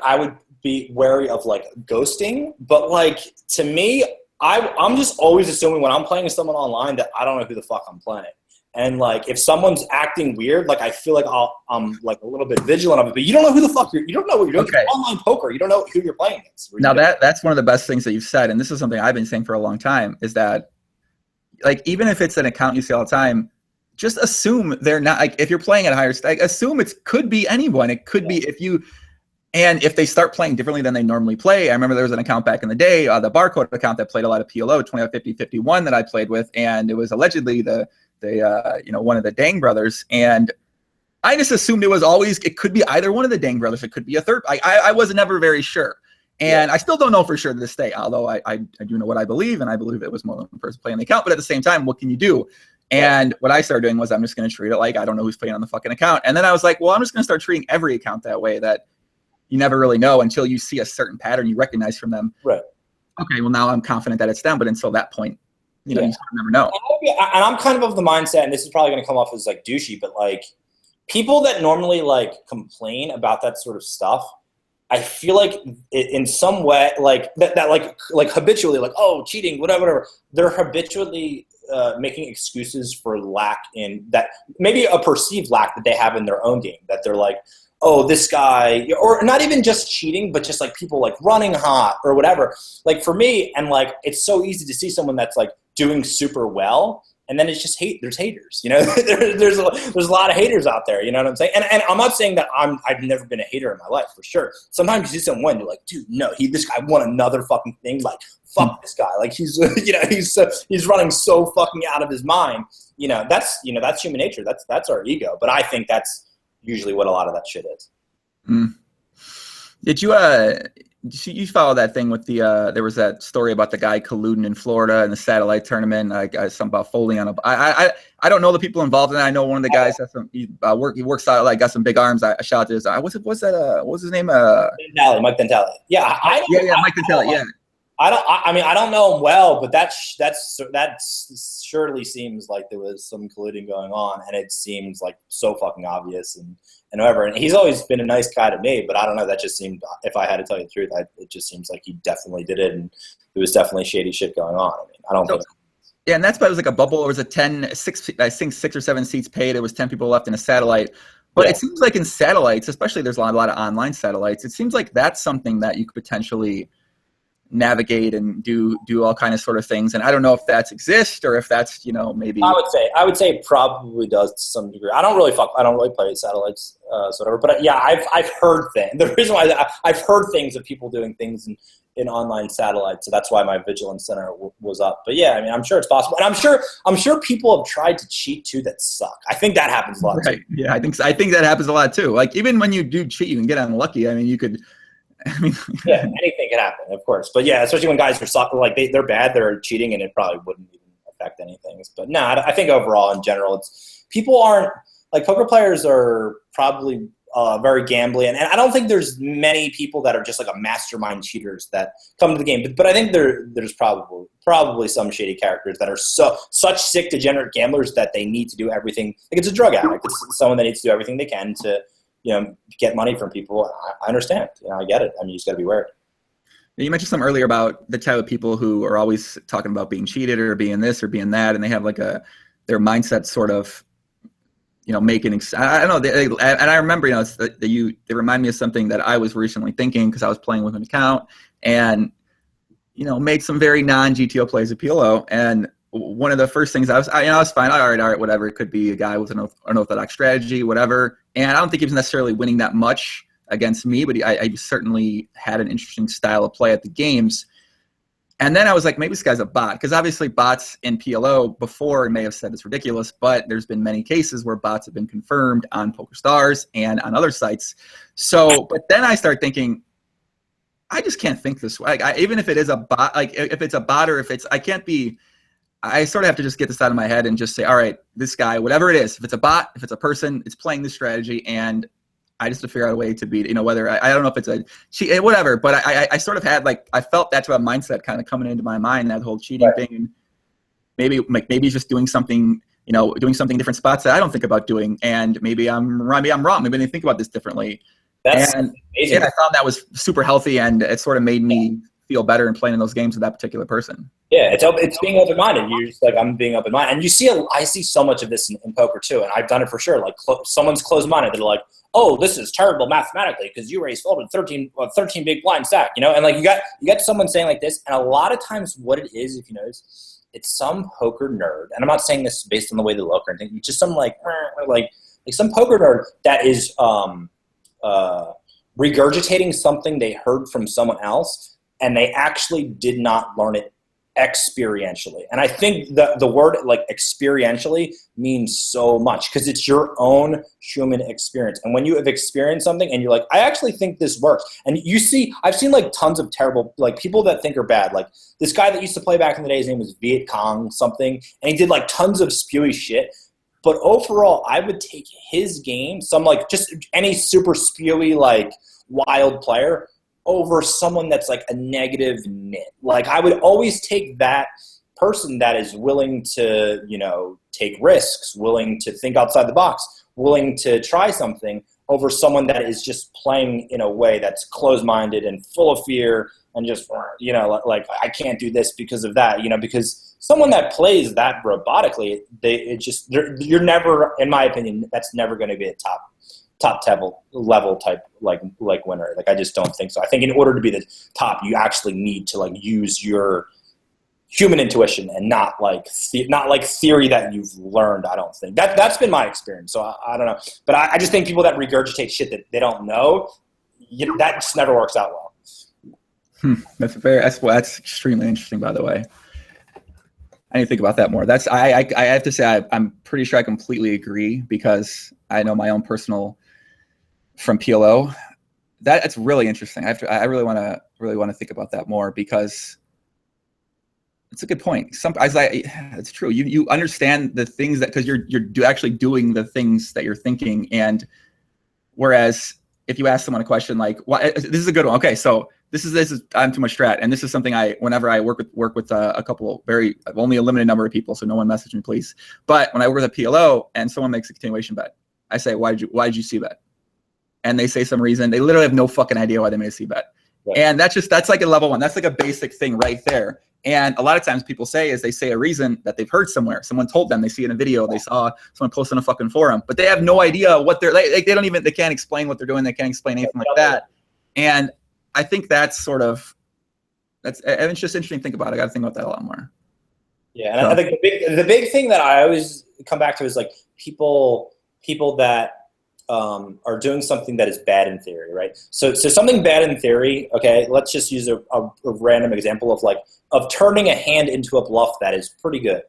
I would be wary of like ghosting, but like to me, I'm just always assuming when I'm playing with someone online that I don't know who the fuck I'm playing. And like if someone's acting weird, like I feel like I'm like a little bit vigilant of it. But you don't know who the fuck you don't know what you're doing. Okay. It's online poker. You don't know who you're playing against. Now that's one of the best things that you've said, and this is something I've been saying for a long time, is that like even if it's an account you see all the time, just assume they're not, like if you're playing at a higher stake, assume it could be anyone. It could be if they start playing differently than they normally play. I remember there was an account back in the day, the Barcode account that played a lot of PLO, 25-50-51 that I played with, and it was allegedly one of the Dang brothers, and I just assumed it could be either one of the Dang brothers. It could be a third. I was never very sure, and I still don't know for sure to this day. Although I do know what I believe, and I believe it was more than one person playing the account. But at the same time, what can you do? And what I started doing was I'm just going to treat it like I don't know who's playing on the fucking account. And then I was like, well, I'm just going to start treating every account that way, that you never really know until you see a certain pattern you recognize from them. Right. Okay, well, now I'm confident that it's them, but until that point, you know, you sort of never know. And I'm kind of the mindset, and this is probably going to come off as like douchey, but like people that normally like complain about that sort of stuff, I feel like in some way, like that like habitually, like, oh, cheating, whatever, they're habitually making excuses for lack in that, maybe a perceived lack that they have in their own game, that they're like, oh, this guy, or not even just cheating, but just like people like running hot or whatever. Like for me, and like it's so easy to see someone that's like doing super well, and then it's just there's haters, you know. there's a lot of haters out there, you know what I'm saying? And I'm not saying that I've never been a hater in my life, for sure. Sometimes you see someone, you're like, dude, no, this guy won another fucking thing, like fuck this guy, like he's you know, he's running so fucking out of his mind, you know. That's human nature, that's our ego, but I think that's usually what a lot of that shit is. Did you follow that thing with the there was that story about the guy colluding in Florida in the satellite tournament, something about folding on a I don't know the people involved in it. I know one of the guys has some he works out, like, got some big arms. I shot his what was his name, Mike Dentale. Mike Dentale. I mean, I don't know him well, but that surely seems like there was some colluding going on, and it seems like so fucking obvious and whatever. And he's always been a nice guy to me, but I don't know. That just seemed, if I had to tell you the truth, it just seems like he definitely did it, and there was definitely shady shit going on. I mean, I don't think. Yeah, and that's why it was like a bubble. It was a 6 or 7 seats paid. It was 10 people left in a satellite. But it seems like in satellites, especially there's a lot of online satellites, it seems like that's something that you could potentially navigate and do all kind of sort of things. And I don't know if that's exist or if that's, you know, maybe I would say it probably does to some degree. I don't really play satellites, whatever. But yeah, I've heard things. The reason why I've heard things of people doing things in online satellites, so that's why my vigilance center was up. But yeah, I mean, I'm sure it's possible, and I'm sure people have tried to cheat too that suck. I think that happens a lot. Right. Too. Yeah, I think that happens a lot too. Like even when you do cheat, you can get unlucky. I mean, yeah, anything can happen, of course. But yeah, especially when guys are like they're bad, they're cheating, and it probably wouldn't even affect anything. But no, I think overall, in general, it's people aren't like poker players are probably very gambly, and I don't think there's many people that are just like a mastermind cheaters that come to the game. But I think there's probably some shady characters that are such sick degenerate gamblers that they need to do everything. Like it's a drug addict. It's someone that needs to do everything they can to, you know, get money from people. I understand. You know, I get it. I mean, you just got to be wary. You mentioned some earlier about the type of people who are always talking about being cheated or being this or being that, and they have like their mindset sort of, you know, making. I don't know. And I remember, you know, they remind me of something that I was recently thinking because I was playing with an account and, you know, made some very non-GTO plays of PLO. And one of the first things I was fine. All right, whatever. It could be a guy with an unorthodox strategy, whatever. And I don't think he was necessarily winning that much against me, but I certainly had an interesting style of play at the games. And then I was like, maybe this guy's a bot, because obviously bots in PLO before may have said it's ridiculous, but there's been many cases where bots have been confirmed on PokerStars and on other sites. So, but then I start thinking, I just can't think this way. Even if it is a bot, like if it's a bot or if it's, I sort of have to just get this out of my head and just say, all right, this guy, whatever it is, if it's a bot, if it's a person, it's playing this strategy, and I just have to figure out a way to beat it. You know, whether I don't know if it's a cheat, whatever, but I sort of had I felt that to a mindset kind of coming into my mind, that whole cheating thing, and maybe just doing something, you know, doing something different spots that I don't think about doing, and maybe I'm wrong. Maybe I didn't think about this differently. That's amazing. And I found that was super healthy, and it sort of made me feel better in playing in those games with that particular person. Yeah, it's being open-minded. You're just like, I'm being open-minded. And I see so much of this in poker too, and I've done it for sure. Like someone's closed-minded. They're like, oh, this is terrible mathematically because you raised folded 13 big blind stack, you know? And like you got someone saying like this, and a lot of times what it is, if you notice, it's some poker nerd. And I'm not saying this based on the way they look or anything. It's just some like some poker nerd that is regurgitating something they heard from someone else, and they actually did not learn it experientially. And I think the word like experientially means so much because it's your own human experience. And when you have experienced something and you're like, I actually think this works. And I've seen like tons of terrible, like people that think are bad. Like this guy that used to play back in the day, his name was Viet Cong something. And he did like tons of spewy shit. But overall, I would take his game, some like just any super spewy, like wild player over someone that's like a negative nit. Like I would always take that person that is willing to, take risks, willing to think outside the box, willing to try something over someone that is just playing in a way that's closed-minded and full of fear and just, like I can't do this because of that, because someone that plays that robotically, you're never, in my opinion, that's never going to be a top level type like winner. Like I just don't think so. I think in order to be the top, you actually need to like use your human intuition and not like theory that you've learned. I don't think that's been my experience. So I don't know, but I just think people that regurgitate shit that they don't know, that just never works out well. That's extremely interesting, by the way. I need to think about that more. I have to say I'm pretty sure I completely agree because I know my own personal from PLO. That's really interesting. I really want to think about that more because it's a good point. It's true. You understand the things that because you're actually doing the things that you're thinking, and whereas if you ask someone a question like, "Why?" This is a good one. Okay, so this is I'm too much strat, and this is something whenever I work with a couple only a limited number of people, so no one message me please. But when I work with a PLO and someone makes a continuation bet, I say, why did you see bet? And they say some reason. They literally have no fucking idea why they made a C bet. Right. And that's like a level one. That's like a basic thing right there. And a lot of times people say a reason that they've heard somewhere. Someone told them, they see it in a video, they saw someone post on a fucking forum, but they have no idea what they're like. They can't explain what they're doing. They can't explain anything like that. And I think it's just interesting to think about. I got to think about that a lot more. Yeah. And I think the big thing that I always come back to is like people that are doing something that is bad in theory, right? So something bad in theory, okay, let's just use a random example of turning a hand into a bluff that is pretty good.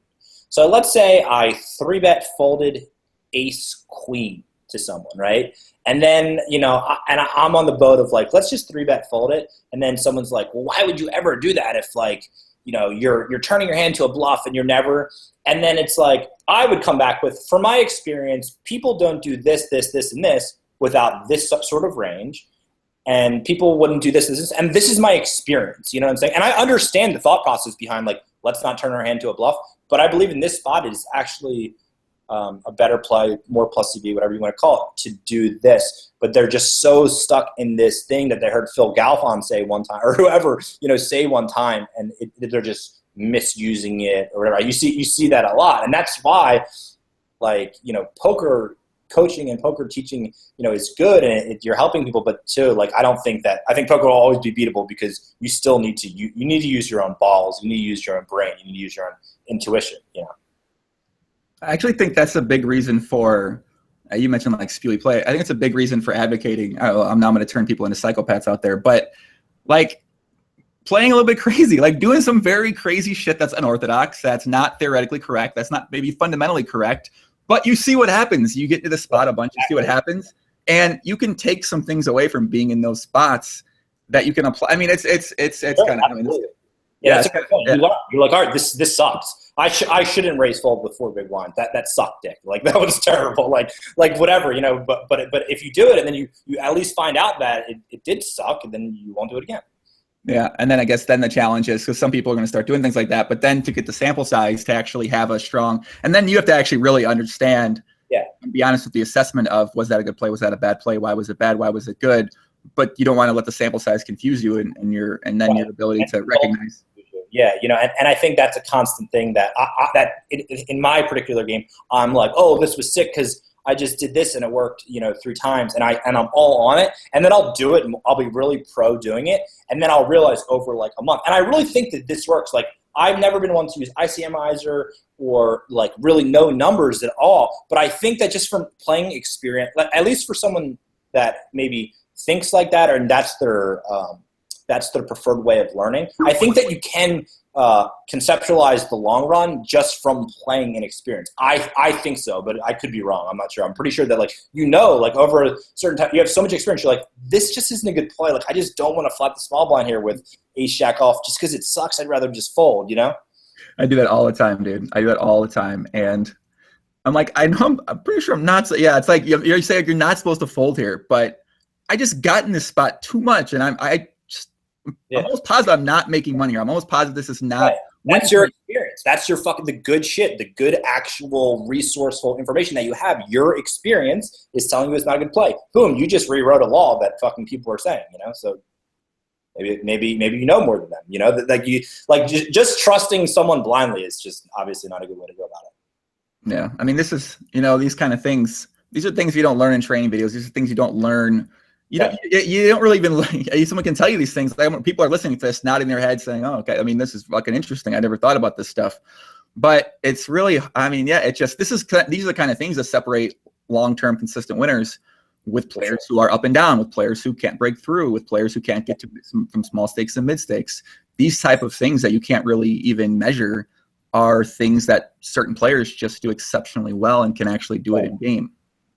So let's say I 3-bet folded ace queen to someone, right? And then, I'm on the boat of like, let's just 3-bet fold it. And then someone's like, well, why would you ever do that if like, you're turning your hand to a bluff and you're never. And then it's like, I would come back with, from my experience, people don't do this, and this without this sort of range. And people wouldn't do this, and this is my experience. You know what I'm saying? And I understand the thought process behind like, let's not turn our hand to a bluff. But I believe in this spot is actually a better play, more plus CB, whatever you want to call it, to do this. But they're just so stuck in this thing that they heard Phil Galfond say one time, or whoever, say one time, and they're just misusing it or whatever. You see that a lot. And that's why, like, poker coaching and poker teaching, is good and you're helping people, but too, like, I think poker will always be beatable because you still need to use your own balls. You need to use your own brain. You need to use your own intuition, I actually think that's a big reason for, you mentioned like spewy play. I think it's a big reason for advocating. I'm not going to turn people into psychopaths out there, but like playing a little bit crazy, like doing some very crazy shit that's unorthodox, that's not theoretically correct, that's not maybe fundamentally correct, but you see what happens. You get to the spot a bunch, you see what happens, and you can take some things away from being in those spots that you can apply. I mean, it's kind of, that's a good point. Yeah. You're like, all right, this sucks. I shouldn't raise fold with 4 big blinds. That sucked, dick. Like that was terrible. Like whatever, But if you do it and then you at least find out that it did suck, and then you won't do it again. Yeah, and then I guess then the challenge is because some people are going to start doing things like that, but then to get the sample size to actually have a strong, and then you have to actually really understand. Yeah. And be honest with the assessment of, was that a good play? Was that a bad play? Why was it bad? Why was it good? But you don't want to let the sample size confuse you and your ability to recognize. Yeah, and I think that's a constant thing that in my particular game, I'm like, oh, this was sick because I just did this and it worked, 3 times, and I'm all on it, and then I'll do it and I'll be really pro doing it, and then I'll realize over like a month, and I really think that this works. Like I've never been one to use ICMizer or like really no numbers at all, but I think that just from playing experience, at least for someone that maybe thinks like that, or that's their preferred way of learning, I think that you can conceptualize the long run just from playing and experience. I think so, but I could be wrong. I'm not sure. I'm pretty sure that like like over a certain time, you have so much experience. You're like, this just isn't a good play. Like I just don't want to flat the small blind here with ace jack off just because it sucks. I'd rather just fold. I do that all the time, dude. I do that all the time, and I'm like, I know, I'm pretty sure I'm not. Yeah, it's like you say you're not supposed to fold here, but I just got in this spot too much, and I'm almost positive I'm not making money here. I'm almost positive this is not. Right. That's your experience. That's your fucking the good shit, the good actual resourceful information that you have. Your experience is telling you it's not a good play. Boom, you just rewrote a law that fucking people are saying. So maybe you know more than them. That just trusting someone blindly is just obviously not a good way to go about it. Yeah, I mean, this is these kind of things. These are things you don't learn in training videos. These are things you don't learn. You don't really even someone can tell you these things. Like, people are listening to this, nodding their head, saying, "Oh, okay. I mean, this is fucking interesting. I never thought about this stuff." But it's really, these are the kind of things that separate long-term consistent winners with players who are up and down, with players who can't break through, with players who can't get to from small stakes and mid stakes. These type of things that you can't really even measure are things that certain players just do exceptionally well and can actually do it in game.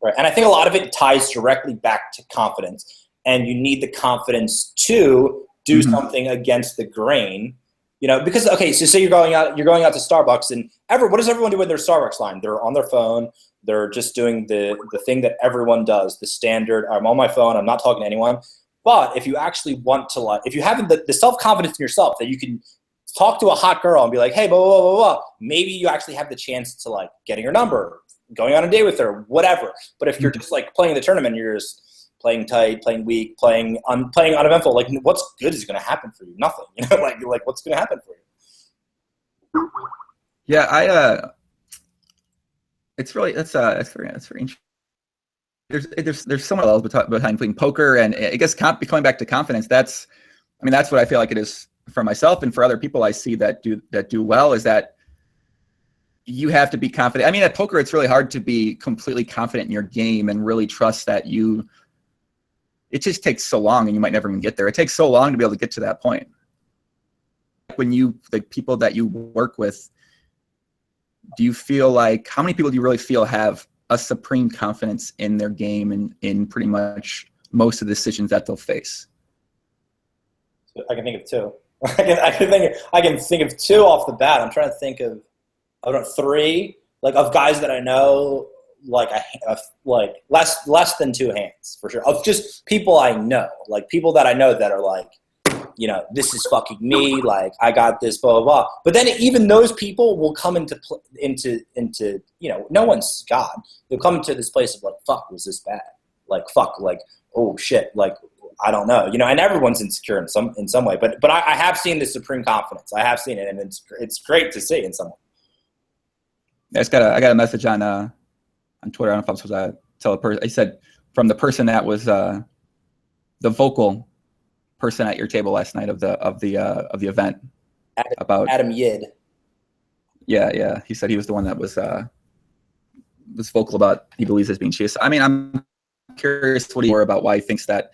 Right. And I think a lot of it ties directly back to confidence, and you need the confidence to do something against the grain, because, okay, so say you're going out to Starbucks, and what does everyone do with their Starbucks line? They're on their phone. They're just doing the thing that everyone does, the standard, I'm on my phone, I'm not talking to anyone. But if you actually want to, if you have the self-confidence in yourself that you can talk to a hot girl and be like, hey, blah, blah, blah, blah, maybe you actually have the chance to getting her number, going on a date with her, whatever. But if you're just playing the tournament, you're just playing tight, playing weak, playing uneventful, what's good is going to happen for you? Nothing. What's going to happen for you? Yeah, it's very interesting. There's so much else behind playing poker, and I guess coming back to confidence. That's what I feel like it is for myself and for other people I see that do well, is that you have to be confident. I mean, at poker, it's really hard to be completely confident in your game and really trust that it just takes so long, and you might never even get there. It takes so long to be able to get to that point. When the people that you work with, do you feel like, how many people do you really feel have a supreme confidence in their game and in pretty much most of the decisions that they'll face? I can think of two. I can think of two off the bat. I'm trying to think of, I don't know, three, of guys that I know, less than two hands for sure. Of just people I know, people that I know that are this is fucking me. I got this, blah, blah, blah. But then even those people will come into no one's God. They'll come into this place of fuck, was this bad? Fuck, oh shit, I don't know, and everyone's insecure in some way. But I have seen the supreme confidence. I have seen it, and it's great to see in someone. I got a message on Twitter. I don't know if I'm supposed to tell a person. I said, from the person that was the vocal person at your table last night of the event, about Adam Yid. Yeah. He said he was the one that was vocal about he believes it's being cheated. I mean, I'm curious what he were about why he thinks that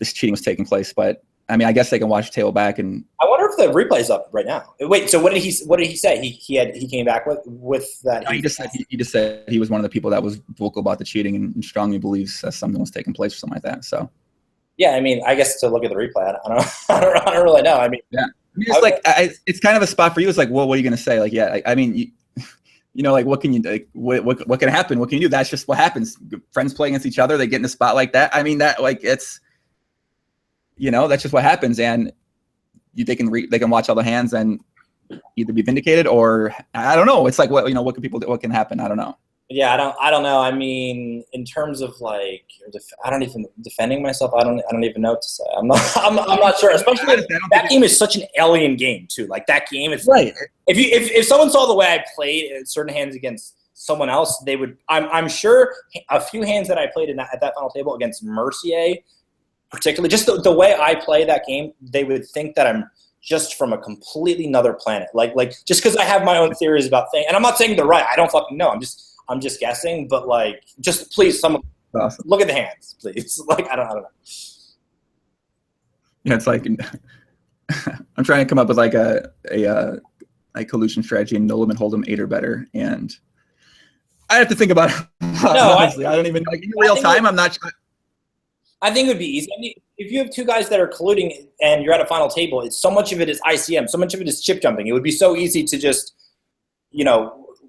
this cheating was taking place, but I mean, I guess they can watch the table back, and I wonder if the replay's up right now. Wait, so what did he say? He came back with that. No, he just said he was one of the people that was vocal about the cheating and strongly believes that something was taking place or something like that. So yeah, I mean, I guess to look at the replay, I don't really know. I mean, yeah, it's kind of a spot for you. It's well, what are you going to say? I mean, what can you what can happen? What can you do? That's just what happens. Friends play against each other. They get in a spot like that. I mean, that it's. That's just what happens, and they can watch all the hands and either be vindicated or I don't know. It's what can people do? What can happen? I don't know. Yeah, I don't know. I mean, in terms of I don't even defending myself. I don't even know what to say. I'm not sure. Especially that game is such an alien game too. That game is right. If someone saw the way I played certain hands against someone else, they would. I'm sure a few hands that I played at that final table against Mercier. Particularly, just the way I play that game, they would think that I'm just from a completely another planet. Just because I have my own theories about things, and I'm not saying they're right. I don't fucking know. I'm just guessing. But just please, someone look at the hands, please. I don't know. Yeah, it's I'm trying to come up with like a collusion strategy and no limit hold'em 8 or better, and I have to think about it. No, Honestly, I don't even like in real time. I'm not. I think it would be easy. I mean, if you have two guys that are colluding and you're at a final table, it's so much of it is ICM, so much of it is chip jumping. It would be so easy to just,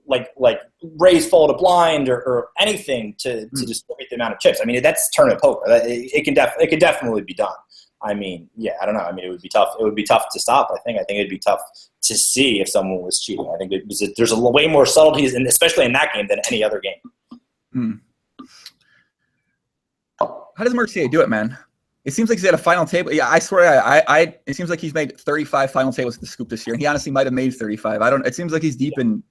like raise, fold a blind or anything to just limit the amount of chips. I mean, that's tournament poker. It could definitely be done. I mean, yeah, I don't know. I mean, it would be tough. It would be tough to stop. I think it'd be tough to see if someone was cheating. I think there's way more subtleties, and especially in that game than any other game. How does Mercier do it, man? It seems like he's at a final table. Yeah, I swear, it seems like he's made 35 final tables at the Scoop this year. And he honestly might have made 35. It seems like he's deep in.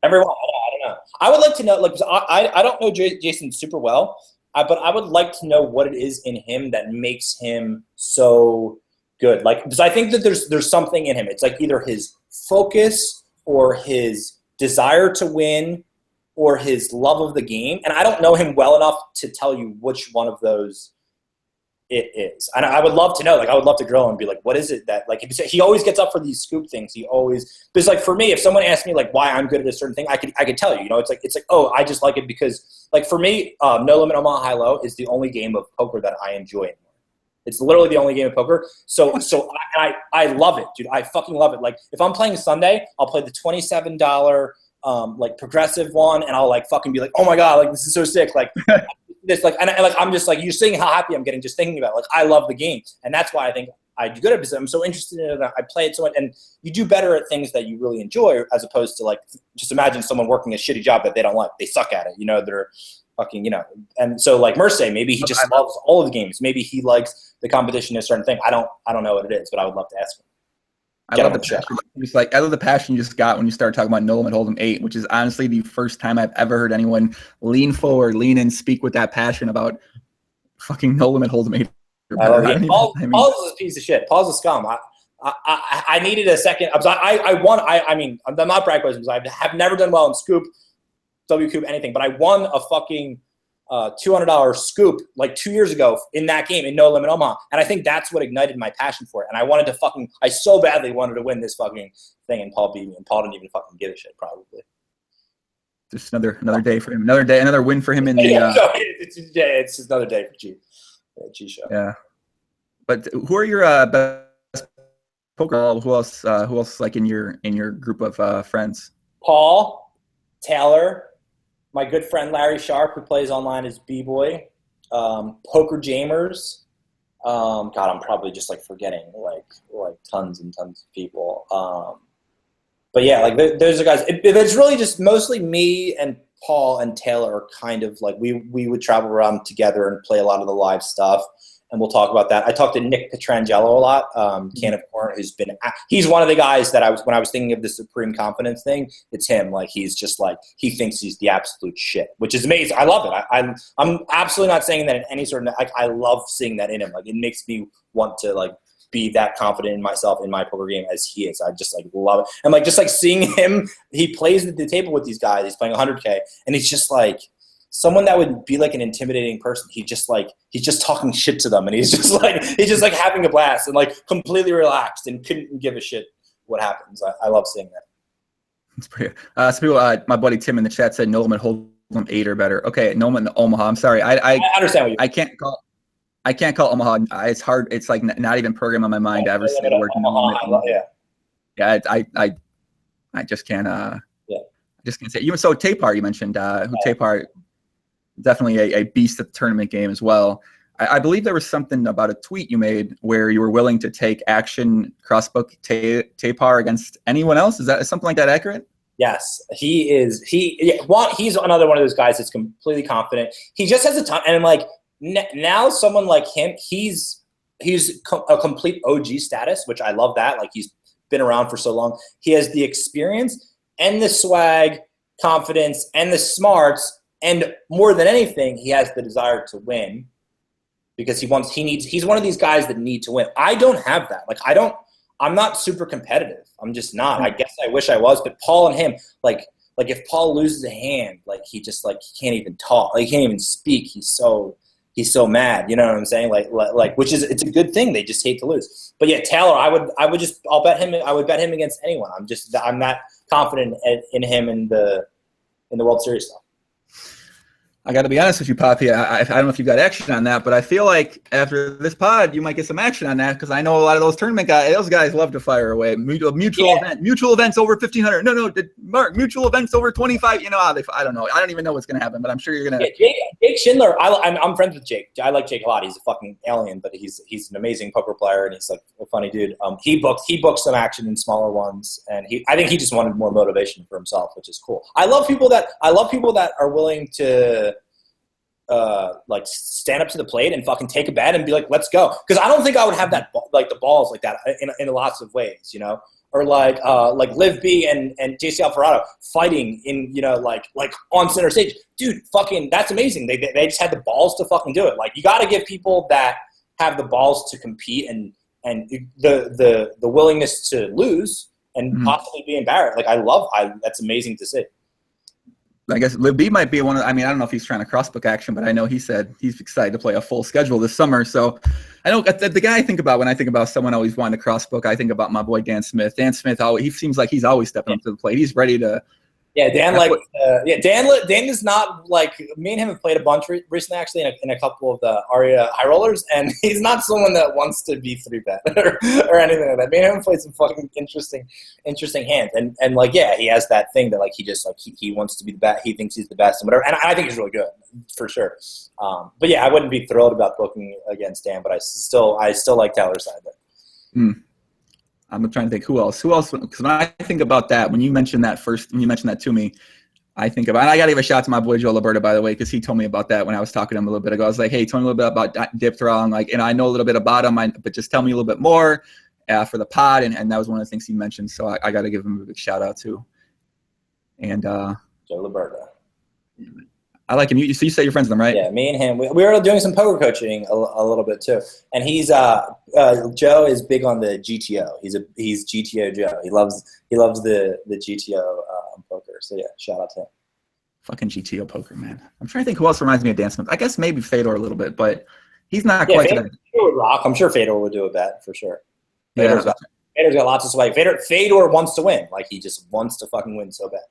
Everyone, I don't know. I would like to know, I don't know Jason super well, but I would like to know what it is in him that makes him so good. Because I think that there's something in him. It's like either his focus or his desire to win or his love of the game. And I don't know him well enough to tell you which one of those it is. And I would love to know, I would love to grill him and be like, what is it that, he always gets up for these Scoop things. Because for me, if someone asked me why I'm good at a certain thing, I could tell you, it's like, oh, I just like it because for me, No Limit Omaha High Low is the only game of poker that I enjoy anymore. It's literally the only game of poker. So I love it, dude. I fucking love it. If I'm playing Sunday, I'll play the $27, progressive one, and I'll fucking be like, oh my God, this is so sick. I'm just you're seeing how happy I'm getting just thinking about it. I love the game. And that's why I think I do good at it, because I'm so interested in it. I play it so much, and you do better at things that you really enjoy, as opposed to just imagine someone working a shitty job that they don't like. They suck at it, they're fucking, and so Mercier, maybe he just loves all of the games. Maybe he likes the competition in a certain thing. I don't know what it is, but I would love to ask him. I love the passion. I love the passion you just got when you started talking about No Limit Hold'em 8, which is honestly the first time I've ever heard anyone lean forward, lean in, speak with that passion about fucking No Limit Hold'em 8. Paul's a piece of shit. Paul's a scum. I needed a second. I won. I'm not bragging because I have never done well in Scoop, WCoop, anything, but I won a fucking $200 Scoop 2 years ago in that game in No Limit Omaha, and I think that's what ignited my passion for it. And I so badly wanted to win this fucking thing, and Paul beat me, and Paul didn't even fucking give a shit, probably. Just another day for him. Another win for him in the. It's just another day for G show. Yeah, but who are your best poker? Who else? In your group of friends? Paul, Taylor. My good friend Larry Sharp, who plays online as B-Boy, Poker Jamers. God, I'm probably just forgetting tons and tons of people. But yeah, those are guys. It's really just mostly me and Paul and Taylor are kind of we would travel around together and play a lot of the live stuff. And we'll talk about that. I talked to Nick Petrangelo a lot, Can of Corn, he's one of the guys that when I was thinking of the supreme confidence thing, it's him. He's just he thinks he's the absolute shit, which is amazing. I love it. I'm absolutely not saying that in any sort of, I love seeing that in him. It makes me want to be that confident in myself in my poker game as he is. I just love it. And just seeing him, he plays at the table with these guys. He's playing 100K, and he's just someone that would be an intimidating person. He's just talking shit to them, and he's just having a blast and completely relaxed and couldn't give a shit what happens. I love seeing that. That's pretty good. My buddy Tim in the chat said No Limit Hold'em 8 or better. Okay, No Limit Omaha. I'm sorry. I understand what you mean. I can't call Omaha. It's hard. It's not even programmed on my mind to ever say the word No Limit. Yeah, I just can't. I just can't say. Even so, Tapar, you mentioned Tapar. Definitely a beast at the tournament game as well. I believe there was something about a tweet you made where you were willing to take action crossbook Tapar against anyone else. Is something like that accurate? Yes, he is. He's another one of those guys that's completely confident. He just has a ton. And now someone like him, he's a complete OG status, which I love that. He's been around for so long. He has the experience and the swag, confidence, and the smarts. And more than anything, he has the desire to win because he's one of these guys that need to win. I don't have that. I'm not super competitive. I'm just not. I guess I wish I was, but Paul and him, if Paul loses a hand, he just, he can't even talk. He can't even speak. He's so he's so mad. You know what I'm saying? Like, which is, it's a good thing. They just hate to lose. But yeah, Taylor, I'll bet him. I would bet him against anyone. I'm not confident in him in the World Series stuff. I got to be honest with you, Poppy. I don't know if you got action on that, but I feel like after this pod, you might get some action on that because I know a lot of those tournament guys, those guys love to fire away. Mutual events over 1,500. No, Mark, mutual events over 25. You know how I don't know. I don't even know what's going to happen, but I'm sure you're going to. Yeah, Jake Schindler, I'm friends with Jake. I like Jake a lot. He's a fucking alien, but he's an amazing poker player, and he's like a funny dude. He booked some action in smaller ones, and I think he just wanted more motivation for himself, which is cool. I love people that are willing to like stand up to the plate and fucking take a bet and be like, let's go. Because I don't think I would have that like the balls like that in lots of ways, you know. Or like Liv B and JC Alvarado fighting in, you know, like on center stage. Dude, fucking that's amazing. They just had the balls to fucking do it. Like, you got to give people that have the balls to compete and the willingness to lose and possibly be embarrassed. Like, that's amazing to see. I guess Liv B might be one of, I mean, I don't know if he's trying to crossbook action, but I know he said he's excited to play a full schedule this summer. So I know the guy I think about when I think about someone always wanting to crossbook, I think about my boy Dan Smith. Dan Smith, he seems like he's always stepping up to the plate. He's ready to. Yeah, Dan Dan is not like, me and him have played a bunch recently, actually, in a couple of the Aria high rollers, and he's not someone that wants to be 3-bet or anything like that. Me and him played some fucking interesting hands, and like, yeah, he has that thing that like he just like he wants to be the best, he thinks he's the best and whatever, and I think he's really good for sure. But yeah, I wouldn't be thrilled about booking against Dan, but I still like Taylor's side there. I'm trying to think who else, because when I think about that, when you mentioned that to me, I think about, and I got to give a shout out to my boy Joe Liberta, by the way, because he told me about that when I was talking to him a little bit ago. I was like, hey, tell me a little bit about Dipthrong, like, and I know a little bit about him, but just tell me a little bit more for the pod, and that was one of the things he mentioned, so I got to give him a big shout out too. And Joe Liberta. I like him. So you say you're friends with him, right? Yeah, me and him. We were doing some poker coaching a little bit too. And he's Joe is big on the GTO. He's GTO Joe. He loves the GTO poker. So yeah, shout out to him. Fucking GTO poker, man. I'm trying to think who else reminds me of Dan Smith. I guess maybe Fedor a little bit, but he's not quite. Fedor would rock. I'm sure Fedor would do a bet for sure. Fedor's got lots of swag. Fedor wants to win. Like, he just wants to fucking win so bad.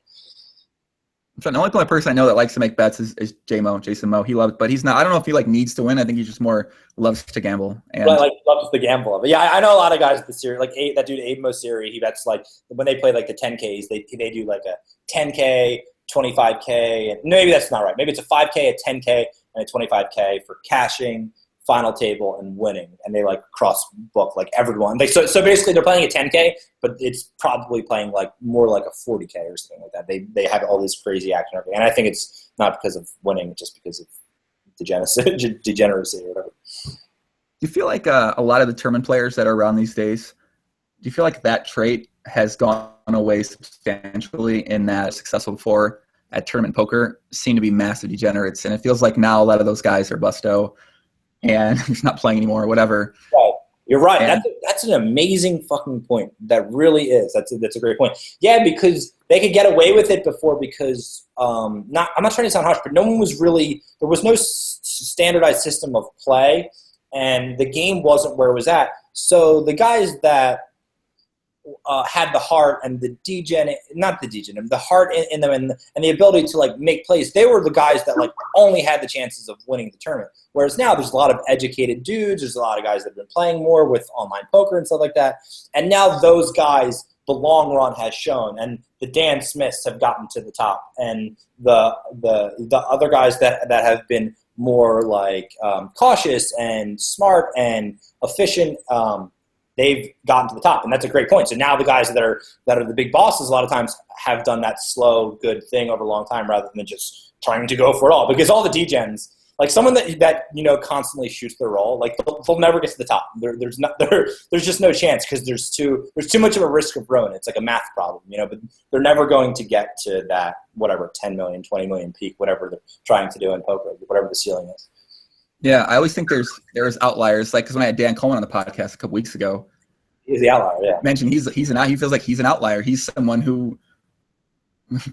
The only person I know that likes to make bets is Jason Moe. He loves, but he's not. I don't know if he like needs to win. I think he just more loves to gamble. And loves the gamble of it. Yeah, I know a lot of guys at the series, like that dude Abe Mosseri. He bets like when they play like the 10Ks, they do like a 10K, 25K, and maybe that's not right. Maybe it's a 5K, a 10K, and a 25K for cashing, final table, and winning, and they like cross book like everyone. So basically they're playing a 10K, but it's probably playing like more like a 40K or something like that. They have all this crazy action, and I think it's not because of winning, just because of degeneracy or whatever. Do you feel like a lot of the tournament players that are around these days, do you feel like that trait has gone away substantially in that successful before at tournament poker seem to be massive degenerates, and it feels like now a lot of those guys are busto and he's not playing anymore or whatever. Right. You're right. And that's an amazing fucking point. That really is. That's a great point. Yeah, because they could get away with it before because I'm not trying to sound harsh, but there was no standardized system of play, and the game wasn't where it was at. So the guys that had the heart and the heart in them and the ability to like make plays, they were the guys that like only had the chances of winning the tournament. Whereas now there's a lot of educated dudes, there's a lot of guys that have been playing more with online poker and stuff like that. And now those guys, the long run has shown, and the Dan Smiths have gotten to the top, and the other guys that have been more like cautious and smart and efficient, they've gotten to the top, and that's a great point. So now the guys that are the big bosses a lot of times have done that slow, good thing over a long time rather than just trying to go for it all. Because all the degens, like someone that you know constantly shoots their roll, like they'll never get to the top. There's just no chance because there's too much of a risk of ruin. It's like a math problem, you know. But they're never going to get to that whatever 10 million, 20 million peak, whatever they're trying to do in poker, whatever the ceiling is. Yeah, I always think there's outliers. Like, because when I had Dan Coleman on the podcast a couple weeks ago, he's the outlier. Yeah, mentioned he feels like he's an outlier. He's someone who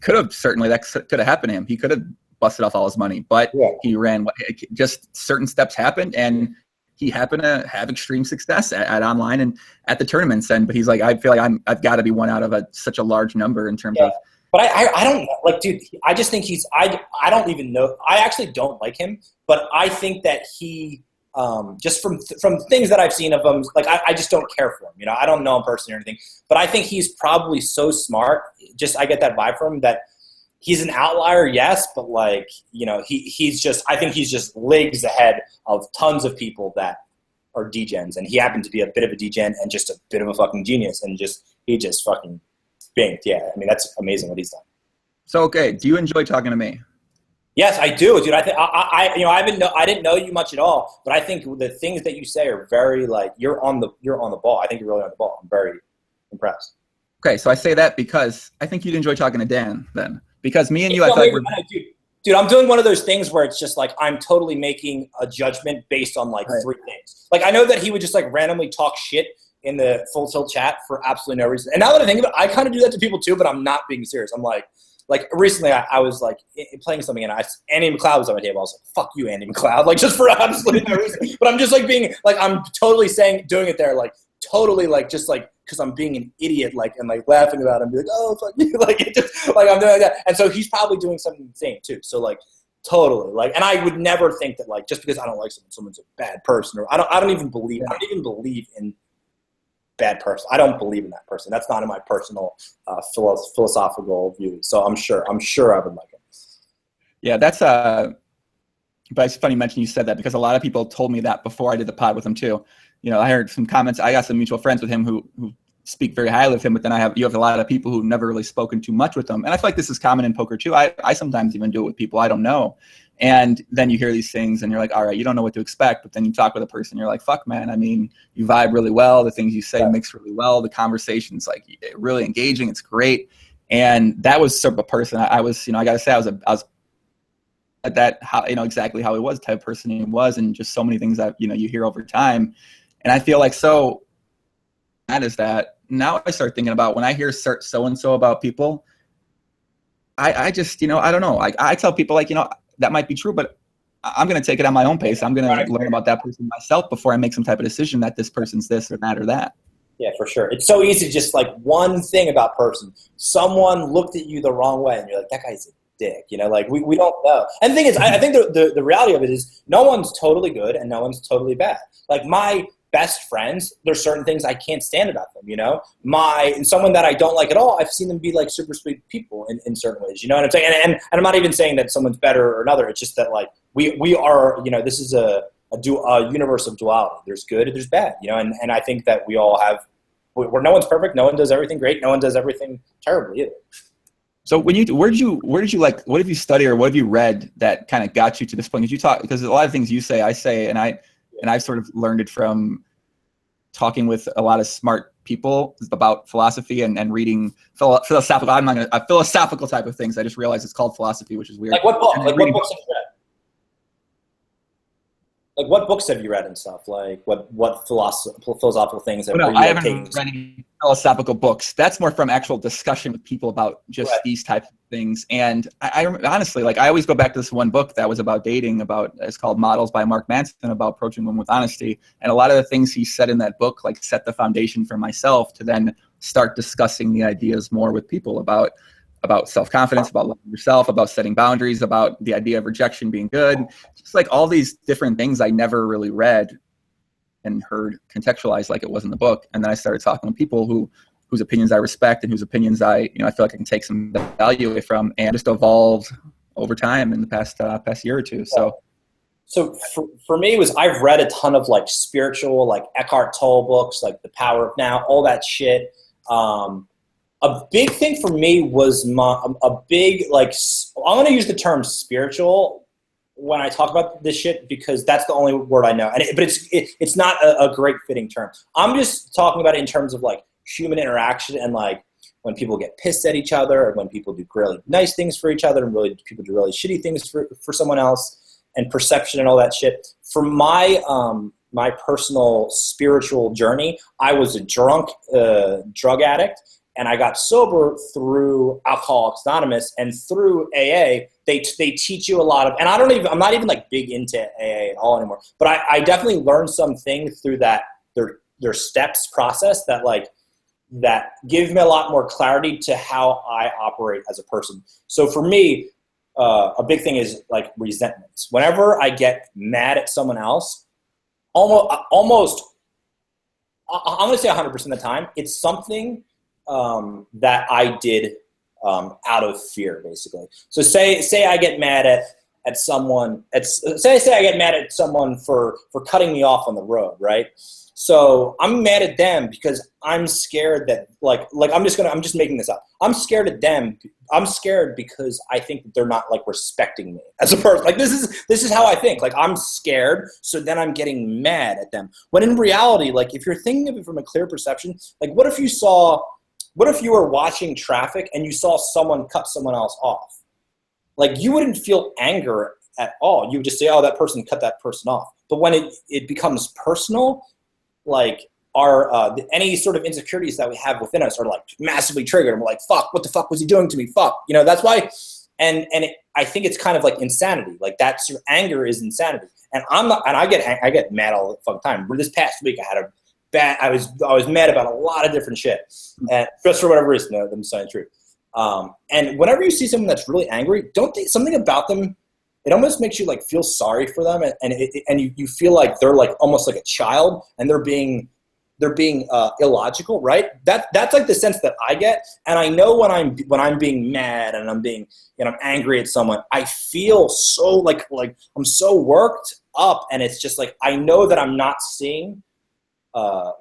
could have happened to him. He could have busted off all his money, but he ran, just certain steps happened, and he happened to have extreme success at online and at the tournaments. But he's like, I feel like I've got to be one out of such a large number in terms of. But I don't like, dude. I just think I don't even know. I actually don't like him, but I think that he just from things that I've seen of him, like I just don't care for him. You know, I don't know him personally or anything, but I think he's probably so smart. Just I get that vibe from him that he's an outlier, yes, but like, you know, he's just, I think he's just leagues ahead of tons of people that are degens, and he happened to be a bit of a degen and just a bit of a fucking genius, and he just fucking banked. Yeah, I mean, that's amazing what he's done. So, okay, do you enjoy talking to me? Yes, I do, dude. I think I didn't know you much at all, but I think the things that you say are very like you're on the ball. I think you're really on the ball. I'm very impressed. Okay, so I say that because I think you'd enjoy talking to Dan then. Because me and you, I thought we're... Dude, I'm doing one of those things where it's just like I'm totally making a judgment based on like three things. Like I know that he would just like randomly talk shit in the Full Tilt chat for absolutely no reason. And now that I think of it, I kind of do that to people too, but I'm not being serious. I'm like recently I was like playing something and Andy McLeod was on my table. I was like, fuck you, Andy McLeod. Like just for absolutely no reason. But I'm just like being like, I'm totally doing it there. Like totally like, just like, because I'm being an idiot, like, and like laughing about it and be like, oh, fuck you. Like, it just, like, I'm doing that. And so he's probably doing something the same too. So like, totally. Like, and I would never think that like, just because I don't like someone's a bad person, or I don't even believe in bad person. I don't believe in that person. That's not in my personal philosophical view. So I'm sure I would like him. Yeah, that's but it's funny you mention you said that, because a lot of people told me that before I did the pod with him too. You know, I heard some comments. I got some mutual friends with him who speak very highly of him, but then you have a lot of people who've never really spoken too much with him. And I feel like this is common in poker too. I sometimes even do it with people I don't know. And then you hear these things and you're like, all right, you don't know what to expect. But then you talk with a person, you're like, fuck, man. I mean, you vibe really well. The things you say mix really well. The conversation's like really engaging. It's great. And that was sort of a person I was, you know, I got to say I was at that, how, you know, exactly how he was, the type of person he was, and just so many things that, you know, you hear over time. And I feel like that is that now I start thinking about when I hear so-and-so about people, I just, you know, I don't know. I tell people like, you know, that might be true, but I'm going to take it at my own pace. I'm going to learn about that person myself before I make some type of decision that this person's this or that or that. Yeah, for sure. It's so easy to just like one thing about person. Someone looked at you the wrong way and you're like, that guy's a dick, you know, like we don't know. And the thing is, I think the reality of it is no one's totally good and no one's totally bad. Like my best friends, there's certain things I can't stand about them, you know? And someone that I don't like at all, I've seen them be like super sweet people in certain ways, you know what I'm saying? And I'm not even saying that someone's better or another. It's just that like we are, you know, this is a universe of duality. There's good and there's bad, you know? And I think that we all have, where no one's perfect, no one does everything great, no one does everything terribly either. So where did you like, what have you studied or what have you read that kind of got you to this point? Because a lot of things you say, I say, and I've sort of learned it from talking with a lot of smart people about philosophy and reading philosophical type of things. I just realized it's called philosophy, which is weird. Like what book? Like what books have you read? Like what books have you read and stuff? Like what philosophical things have you I haven't read any philosophical books. That's more from actual discussion with people about just these types of things. And I honestly, like, I always go back to this one book that was about dating, it's called Models by Mark Manson, about approaching women with honesty. And a lot of the things he said in that book, like, set the foundation for myself to then start discussing the ideas more with people about self-confidence, about loving yourself, about setting boundaries, about the idea of rejection being good. Just like all these different things I never really read and heard contextualized like it was in the book. And then I started talking to people whose opinions I respect and whose opinions I feel like I can take some value away from, and just evolved over time in the past year or two. So for me, I've read a ton of like spiritual, like Eckhart Tolle books, like The Power of Now, all that shit. A big thing for me was I'm going to use the term spiritual when I talk about this shit because that's the only word I know. But it's not a great fitting term. I'm just talking about it in terms of like human interaction and like when people get pissed at each other or when people do really nice things for each other and people do really shitty things for someone else and perception and all that shit. For my personal spiritual journey, I was a drug addict. And I got sober through Alcoholics Anonymous, and through AA, they teach you a lot of, and I'm not even like big into AA at all anymore, but I definitely learned some things through that, their steps process that give me a lot more clarity to how I operate as a person. So for me, a big thing is like resentment. Whenever I get mad at someone else, almost I'm going to say 100% of the time, it's something that I did out of fear, basically. So say I get mad at someone. Say I get mad at someone for cutting me off on the road, right? So I'm mad at them because I'm scared that like I'm just making this up. I'm scared at them. I'm scared because I think that they're not like respecting me as a person. Like this is how I think. Like I'm scared, so then I'm getting mad at them. When in reality, like if you're thinking of it from a clear perception, like what if you were watching traffic and you saw someone cut someone else off? Like you wouldn't feel anger at all. You would just say, oh, that person cut that person off. But when it becomes personal, like our any sort of insecurities that we have within us are like massively triggered. And we're like, fuck, what the fuck was he doing to me? Fuck. You know, that's why. I think it's kind of like insanity. Like that's your anger is insanity. And I get mad all the fucking time. This past week I was mad about a lot of different shit, and just for whatever reason, I'm saying the truth. And whenever you see someone that's really angry, something about them, it almost makes you like feel sorry for them, and you feel like they're like almost like a child, and they're being illogical, right? That's like the sense that I get, and I know when I'm being mad and I'm being I'm angry at someone, I feel so like I'm so worked up, and it's just like I know that I'm not seeing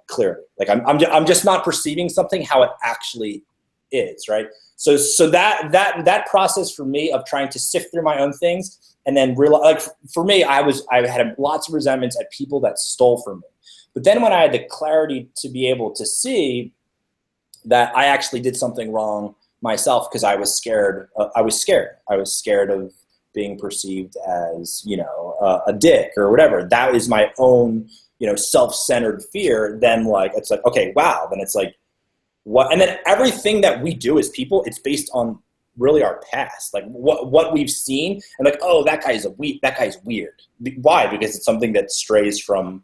clearly. Like I'm just not perceiving something how it actually is, right? So that process for me of trying to sift through my own things and then realize, like for me, I had lots of resentments at people that stole from me. But then when I had the clarity to be able to see that I actually did something wrong myself because I was scared. I was scared of being perceived as a dick or whatever. That is my own self-centered fear. Then like it's like, okay, wow. Then it's like what? And then everything that we do as people, it's based on really our past, like what we've seen, and like, oh, that guy's weird. Why? Because it's something that strays from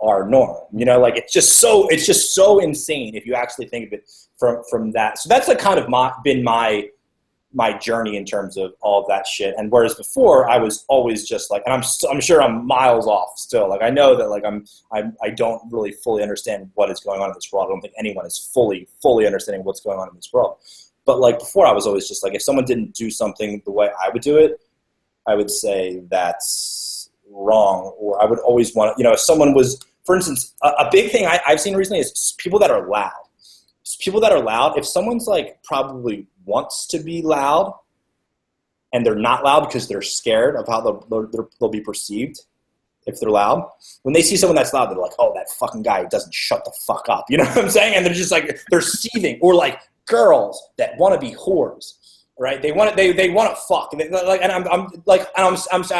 our norm. Like it's just so insane if you actually think of it from that. So that's like kind of been my journey in terms of all of that shit. And whereas before I was always just like, and I'm sure I'm miles off still. Like I know that like I don't really fully understand what is going on in this world. I don't think anyone is fully understanding what's going on in this world. But like before I was always just like, if someone didn't do something the way I would do it, I would say that's wrong. Or I would always want to, if someone was, for instance, a big thing I've seen recently is people that are loud. People that are loud, if someone's like probably wants to be loud and they're not loud because they're scared of how they'll be perceived if they're loud, when they see someone that's loud, they're like, oh, that fucking guy doesn't shut the fuck up. You know what I'm saying? And they're just like, they're seething. Or like girls that want to be whores, right? They want to fuck. I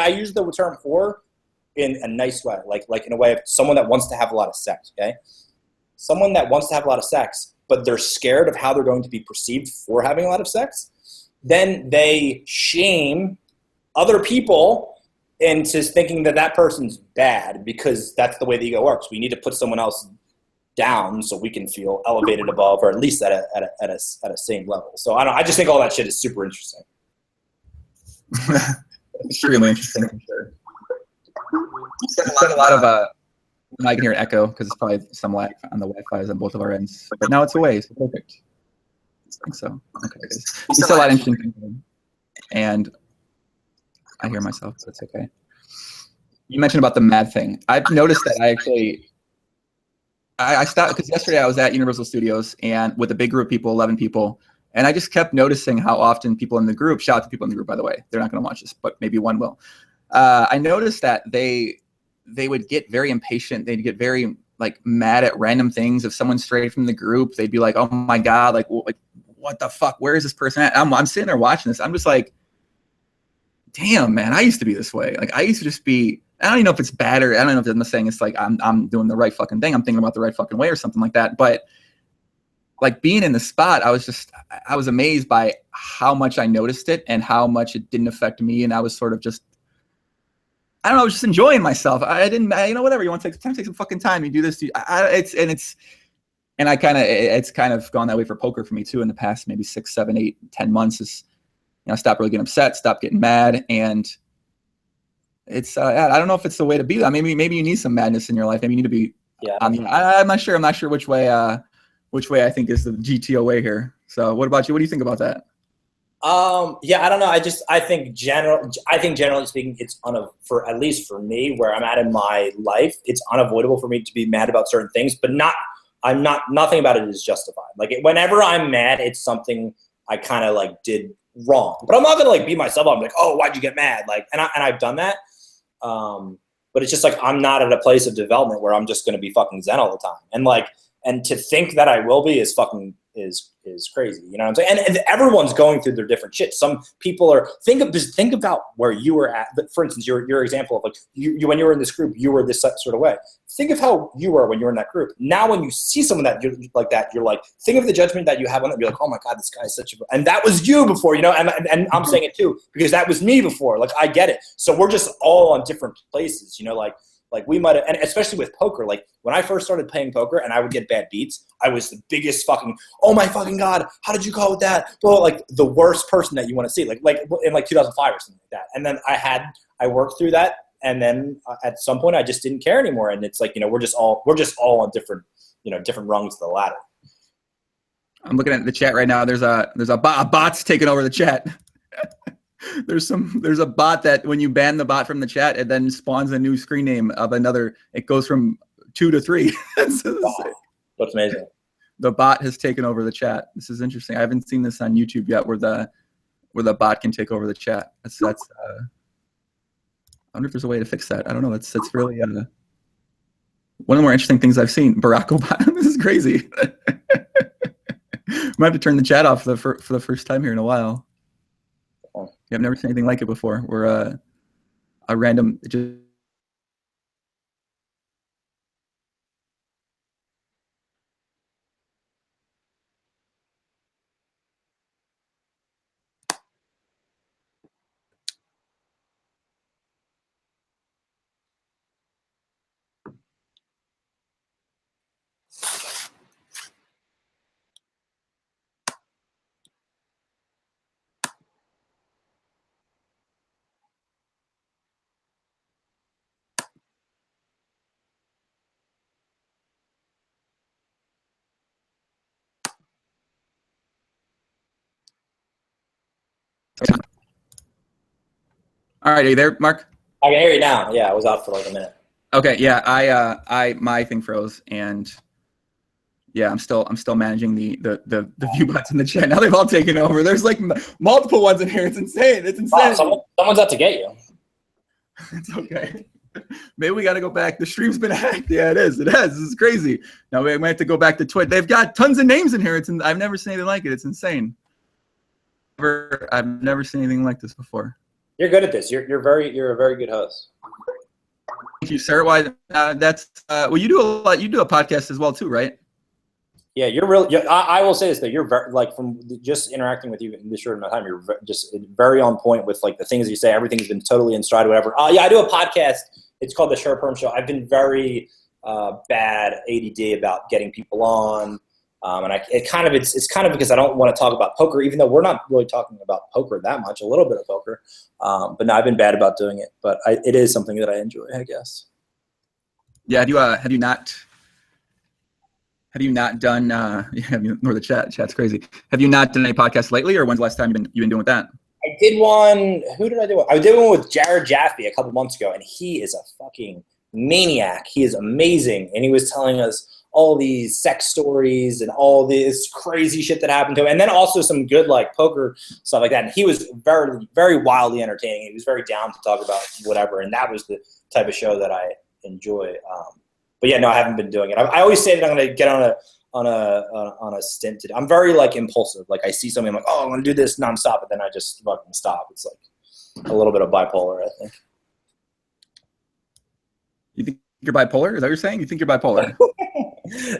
use the term whore in a nice way, like in a way of someone that wants to have a lot of sex, okay? Someone that wants to have a lot of sex, but they're scared of how they're going to be perceived for having a lot of sex, then they shame other people into thinking that person's bad because that's the way the ego works. We need to put someone else down so we can feel elevated above, or at least at a same level. So I just think all that shit is super interesting. Extremely interesting, for sure. You said a lot of I can hear an echo because it's probably some lag on the Wi-Fi on both of our ends. But now it's away, so perfect. I think so. Okay. You said a lot of interesting things, and I hear myself, so it's okay. You mentioned about the mad thing. I've noticed that I stopped because yesterday I was at Universal Studios and with a big group of people, 11 people, and I just kept noticing how often people in the group, shout out to people in the group, by the way, they're not going to watch this, but maybe one will. I noticed that they would get very impatient. They'd get very like mad at random things. If someone strayed from the group, they'd be like, oh my God, like what the fuck? Where is this person at? I'm sitting there watching this. I'm just like, damn, man, I used to be this way. Like I used to just be, I don't even know if it's bad or I don't know if I'm saying it's like I'm doing the right fucking thing. I'm thinking about the right fucking way or something like that. But like being in the spot, I was amazed by how much I noticed it and how much it didn't affect me. And I was sort of just, I don't know, I was just enjoying myself. I didn't, whatever, you want to take some time, take some fucking time. You do this. It's kind of gone that way for poker for me too in the past, maybe 6, 7, 8, 10 months. Is, stop really getting upset, stop getting mad. And it's, I don't know if it's the way to be. Maybe you need some madness in your life. Maybe you need to be, I'm not sure. I'm not sure which way I think is the GTO way here. So what about you? What do you think about that? I don't know. I think generally speaking, it's for at least for me, where I'm at in my life, it's unavoidable for me to be mad about certain things, but nothing about it is justified. Like whenever I'm mad, it's something I kind of like did wrong, but I'm not going to like beat myself up. I'm like, oh, why'd you get mad? Like, and I've done that. But it's just like, I'm not at a place of development where I'm just going to be fucking zen all the time. And to think that I will be is fucking is crazy. You know what I'm saying? And everyone's going through their different shit. Some people are think about where you were at. For instance, your example of like you when you were in this group, you were this sort of way. Think of how you were when you were in that group. Now, when you see someone that you're like that, you're like, think of the judgment that you have on them. You're like, oh my God, this guy is such a, and that was you before, and I'm saying it too, because that was me before. Like, I get it. So we're just all on different places, like we might have, and especially with poker, like when I first started playing poker and I would get bad beats, I was the biggest fucking, oh my fucking God, how did you call with that? Well, like the worst person that you want to see, like in like 2005 or something like that. And then I worked through that. And then at some point I just didn't care anymore. And it's like, we're just all on different, different rungs of the ladder. I'm looking at the chat right now. There's a bot's taking over the chat. There's a bot that when you ban the bot from the chat, it then spawns a new screen name of another. It goes from 2 to 3. Wow. That's amazing. The bot has taken over the chat. This is interesting. I haven't seen this on YouTube yet, where the bot can take over the chat. That's. I wonder if there's a way to fix that. I don't know. That's really one of the more interesting things I've seen. Barack Obama. This is crazy. Might have to turn the chat off for the first time here in a while. Yeah, I've never seen anything like it before. Where a random just. All right, are you there, Mark? I can hear you now. Yeah, I was out for like a minute. Okay, yeah, my thing froze, and yeah, I'm still managing the view bots in the chat. Now they've all taken over. There's like multiple ones in here. It's insane. It's insane. Oh, someone's out to get you. It's okay. Maybe we got to go back. The stream's been hacked. Yeah, it is. It has. This is crazy. Now we might have to go back to Twitch. They've got tons of names in here. I've never seen anything like it. It's insane. I've never seen anything like this before. You're good at this. You're a very good host. Thank you, sir. Why? That's well, you do a lot. You do a podcast as well too, right? Yeah, you're real. I will say this though. You're very, like, from just interacting with you in this short amount of time, you're just very on point with like the things you say. Everything's been totally in stride, whatever. Yeah, I do a podcast. It's called the Herm Show. I've been very bad ADD about getting people on. And it's kind of because I don't want to talk about poker, even though we're not really talking about poker that much, a little bit of poker. But no, I've been bad about doing it, but it is something that I enjoy, I guess. Yeah. Have you not done, ignore the chat. Chat's crazy. Have you not done any podcasts lately, or when's the last time you've been doing that? I did one. Who did I do? I did one with Jared Jaffe a couple months ago, and he is a fucking maniac. He is amazing. And he was telling us all these sex stories and all this crazy shit that happened to him. And then also some good like poker stuff like that. And he was very, very wildly entertaining. He was very down to talk about whatever. And that was the type of show that I enjoy. But yeah, no, I haven't been doing it. I always say that I'm going to get on a stint today. I'm very like impulsive. Like I see something, I'm like, oh, I'm going to do this nonstop. But then I just fucking stop. It's like a little bit of bipolar, I think. You think you're bipolar? Is that what you're saying? You think you're bipolar?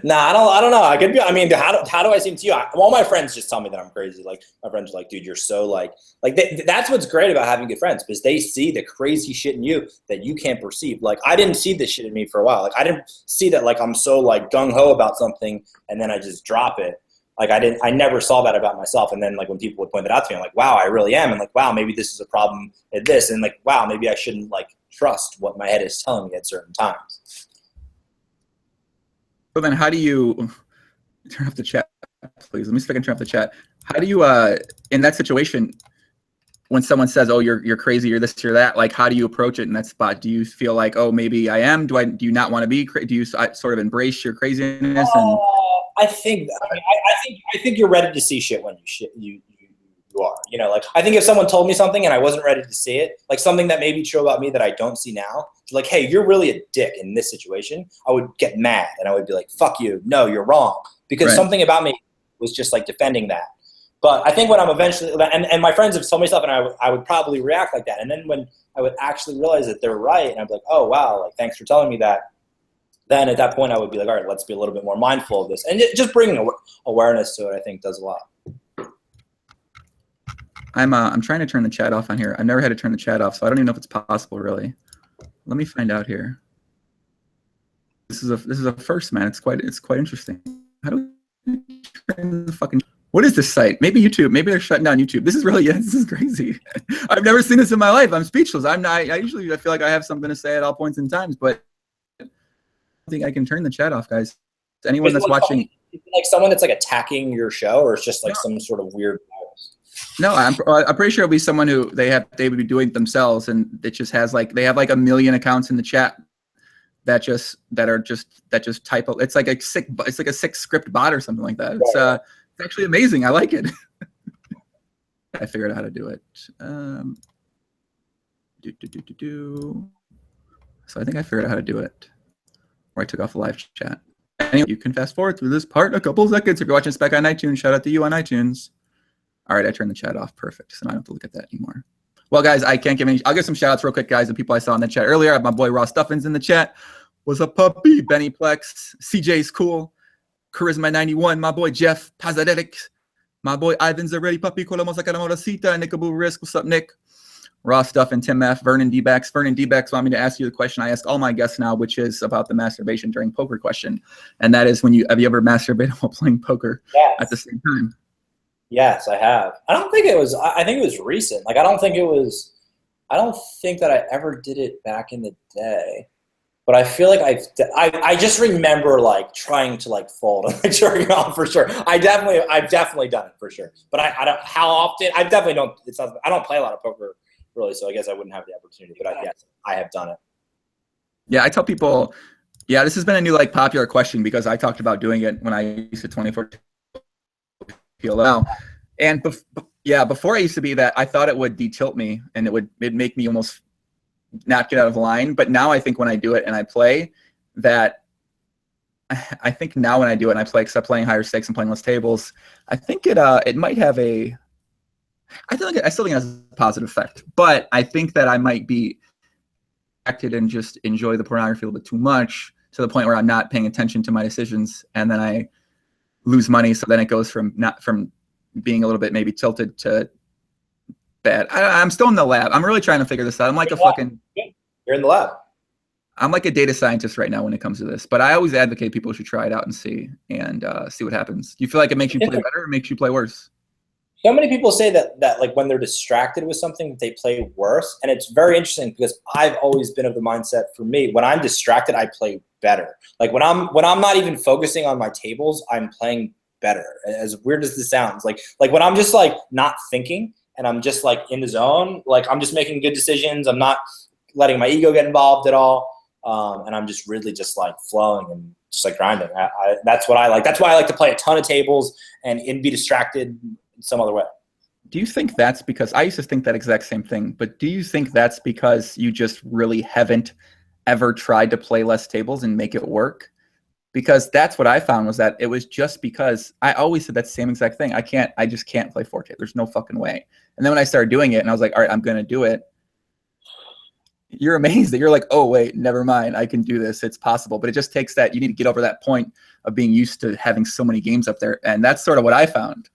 Nah, I don't know. I could be. I mean, how do I seem to you? All my friends just tell me that I'm crazy. Like my friends are like, dude, you're so that's what's great about having good friends because they see the crazy shit in you that you can't perceive. Like I didn't see this shit in me for a while. Like I didn't see that. Like I'm so like gung ho about something and then I just drop it. Like I never saw that about myself. And then like when people would point it out to me, I'm like, wow, I really am. And like, wow, maybe this is a problem at this. And like, wow, maybe I shouldn't like trust what my head is telling me at certain times. So then how do you turn off the chat, please? Let me see if I can turn off the chat. How do you, in that situation, when someone says, oh, you're crazy, you're this, you're that, like, how do you approach it in that spot? Do you feel like, oh, maybe I am? Do you not want to be crazy? Do you sort of embrace your craziness? And I think I think you're ready to see shit when you are. You know, like I think if someone told me something and I wasn't ready to see it, like something that may be true about me that I don't see now, like, hey, you're really a dick in this situation, I would get mad and I would be like, fuck you, no, you're wrong. Because something about me was just like defending that. But I think when I'm eventually, and my friends have told me stuff and I would probably react like that. And then when I would actually realize that they're right and I'd be like, oh, wow, like thanks for telling me that. Then at that point I would be like, all right, let's be a little bit more mindful of this. And just bringing awareness to it, I think does a lot. I'm trying to turn the chat off on here. I've never had to turn the chat off, so I don't even know if it's possible really. Let me find out here. This is a first, man. It's quite interesting. How do we turn the fucking, what is this site? Maybe YouTube. Maybe they're shutting down YouTube. This is really, this is crazy. I've never seen this in my life. I'm speechless. I usually feel like I have something to say at all points in times, but I think I can turn the chat off, guys. Anyone that's watching, like someone that's like attacking your show, or it's just like some sort of weird virus? No, I'm pretty sure it'll be someone who they would be doing it themselves, and it just has like they have like 1 million accounts in the chat that just type. It's like a sick script bot or something like that. It's actually amazing. I like it. I figured out how to do it. So I think I figured out how to do it. Or I took off the live chat. Anyway, you can fast forward through this part in a couple seconds. If you're watching this back on iTunes, shout out to you on iTunes. All right, I turned the chat off. Perfect. So now I don't have to look at that anymore. Well, guys, I can't give any. I'll give some shout outs real quick, guys. The people I saw in the chat earlier. I have my boy Ross Stuffins in the chat. What's up, puppy? Benny Plex. CJ's cool. Charisma 91. My boy Jeff Pazadetic. My boy Ivan Zaretti. Puppy Colomos Acadamoracita. Nickaboo Risk. What's up, Nick? Ross Stuffin, Tim F. Vernon D-Backs. Vernon D-Backs want me to ask you the question I ask all my guests now, which is about the masturbation during poker question. And that is, have you ever masturbated while playing poker at the same time? Yes, I have. I think it was recent. Like, I don't think that I ever did it back in the day, but I feel like I just remember like trying to like fold and like jerking off for sure. I've definitely done it for sure, but I don't, how often, I definitely don't, I don't play a lot of poker really, so I guess I wouldn't have the opportunity, but yes, I have done it. Yeah, I tell people, this has been a new like popular question because I talked about doing it when I used to 24 PLL. And before I used to be that, I thought it would detilt me and it'd make me almost not get out of line. But now I think when I do it and I play that, I think now when I do it and I play, except playing higher stakes and playing less tables, I think it might have I still think it has a positive effect. But I think that I might be acted and just enjoy the pornography a little bit too much to the point where I'm not paying attention to my decisions, and then I lose money. So then it goes from being a little bit maybe tilted to bad. I'm still in the lab. I'm really trying to figure this out. I'm like You're in the lab. I'm like a data scientist right now when it comes to this, but I always advocate people should try it out and see what happens. Do you feel like it makes you play better or makes you play worse? So many people say that like when they're distracted with something, they play worse. And it's very interesting because I've always been of the mindset, for me, when I'm distracted, I play better. Like when I'm not even focusing on my tables, I'm playing better. As weird as this sounds, like when I'm just like not thinking and I'm just like in the zone, like I'm just making good decisions. I'm not letting my ego get involved at all. And I'm just really just like flowing and just like grinding. That's what I like. That's why I like to play a ton of tables and be distracted in some other way. Do you think that's because, I used to think that exact same thing, but do you think that's because you just really haven't ever tried to play less tables and make it work? Because that's what I found, was that it was just because I always said that same exact thing. I just can't play 4K. There's no fucking way. And then when I started doing it and I was like, all right, I'm going to do it. you're amazed that you're like, oh wait, never mind, I can do this. It's possible. But it just takes that, you need to get over that point of being used to having so many games up there. And that's sort of what I found.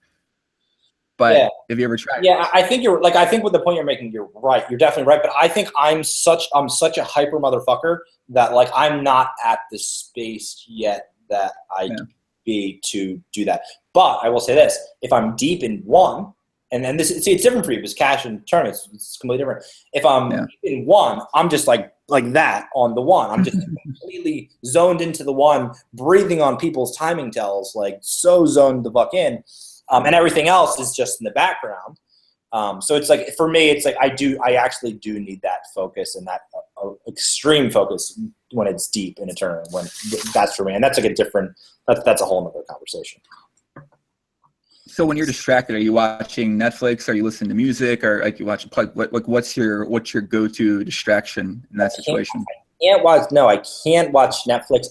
But Yeah. have you ever tried? Yeah, I think you're like, I think with the point you're making, you're right. You're definitely right. But I think I'm such a hyper motherfucker that like I'm not at the space yet that I can be to do that. But I will say this: if I'm deep in one, and then this, see, it's different for you because cash and tournaments, it's completely different. If I'm deep in one, I'm just like that on the one. I'm just completely zoned into the one, breathing on people's timing tells, like so zoned the fuck in. And everything else is just in the background. So it's like, for me, it's like I actually do need that focus and that extreme focus when it's deep in a tournament. When that's for me, and that's like a different. That's a whole other conversation. So when you're distracted, are you watching Netflix? Are you listening to music? Or like you watch what's your go-to distraction in that situation? I can't watch Netflix.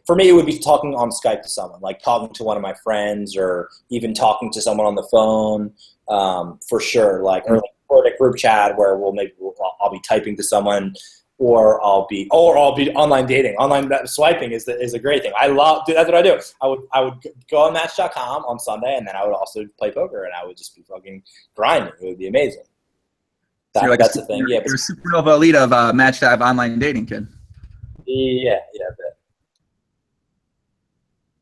For me, it would be talking on Skype to someone, like talking to one of my friends or even talking to someone on the phone, for sure. Or a group chat where I'll be typing to someone, or I'll be online dating. Online swiping is a great thing. That's what I do. I would go on Match.com on Sunday, and then I would also play poker, and I would just be fucking grinding. It would be amazing. That's the thing. Yeah, you're a supernova elite of Match to have online dating, kid. Yeah.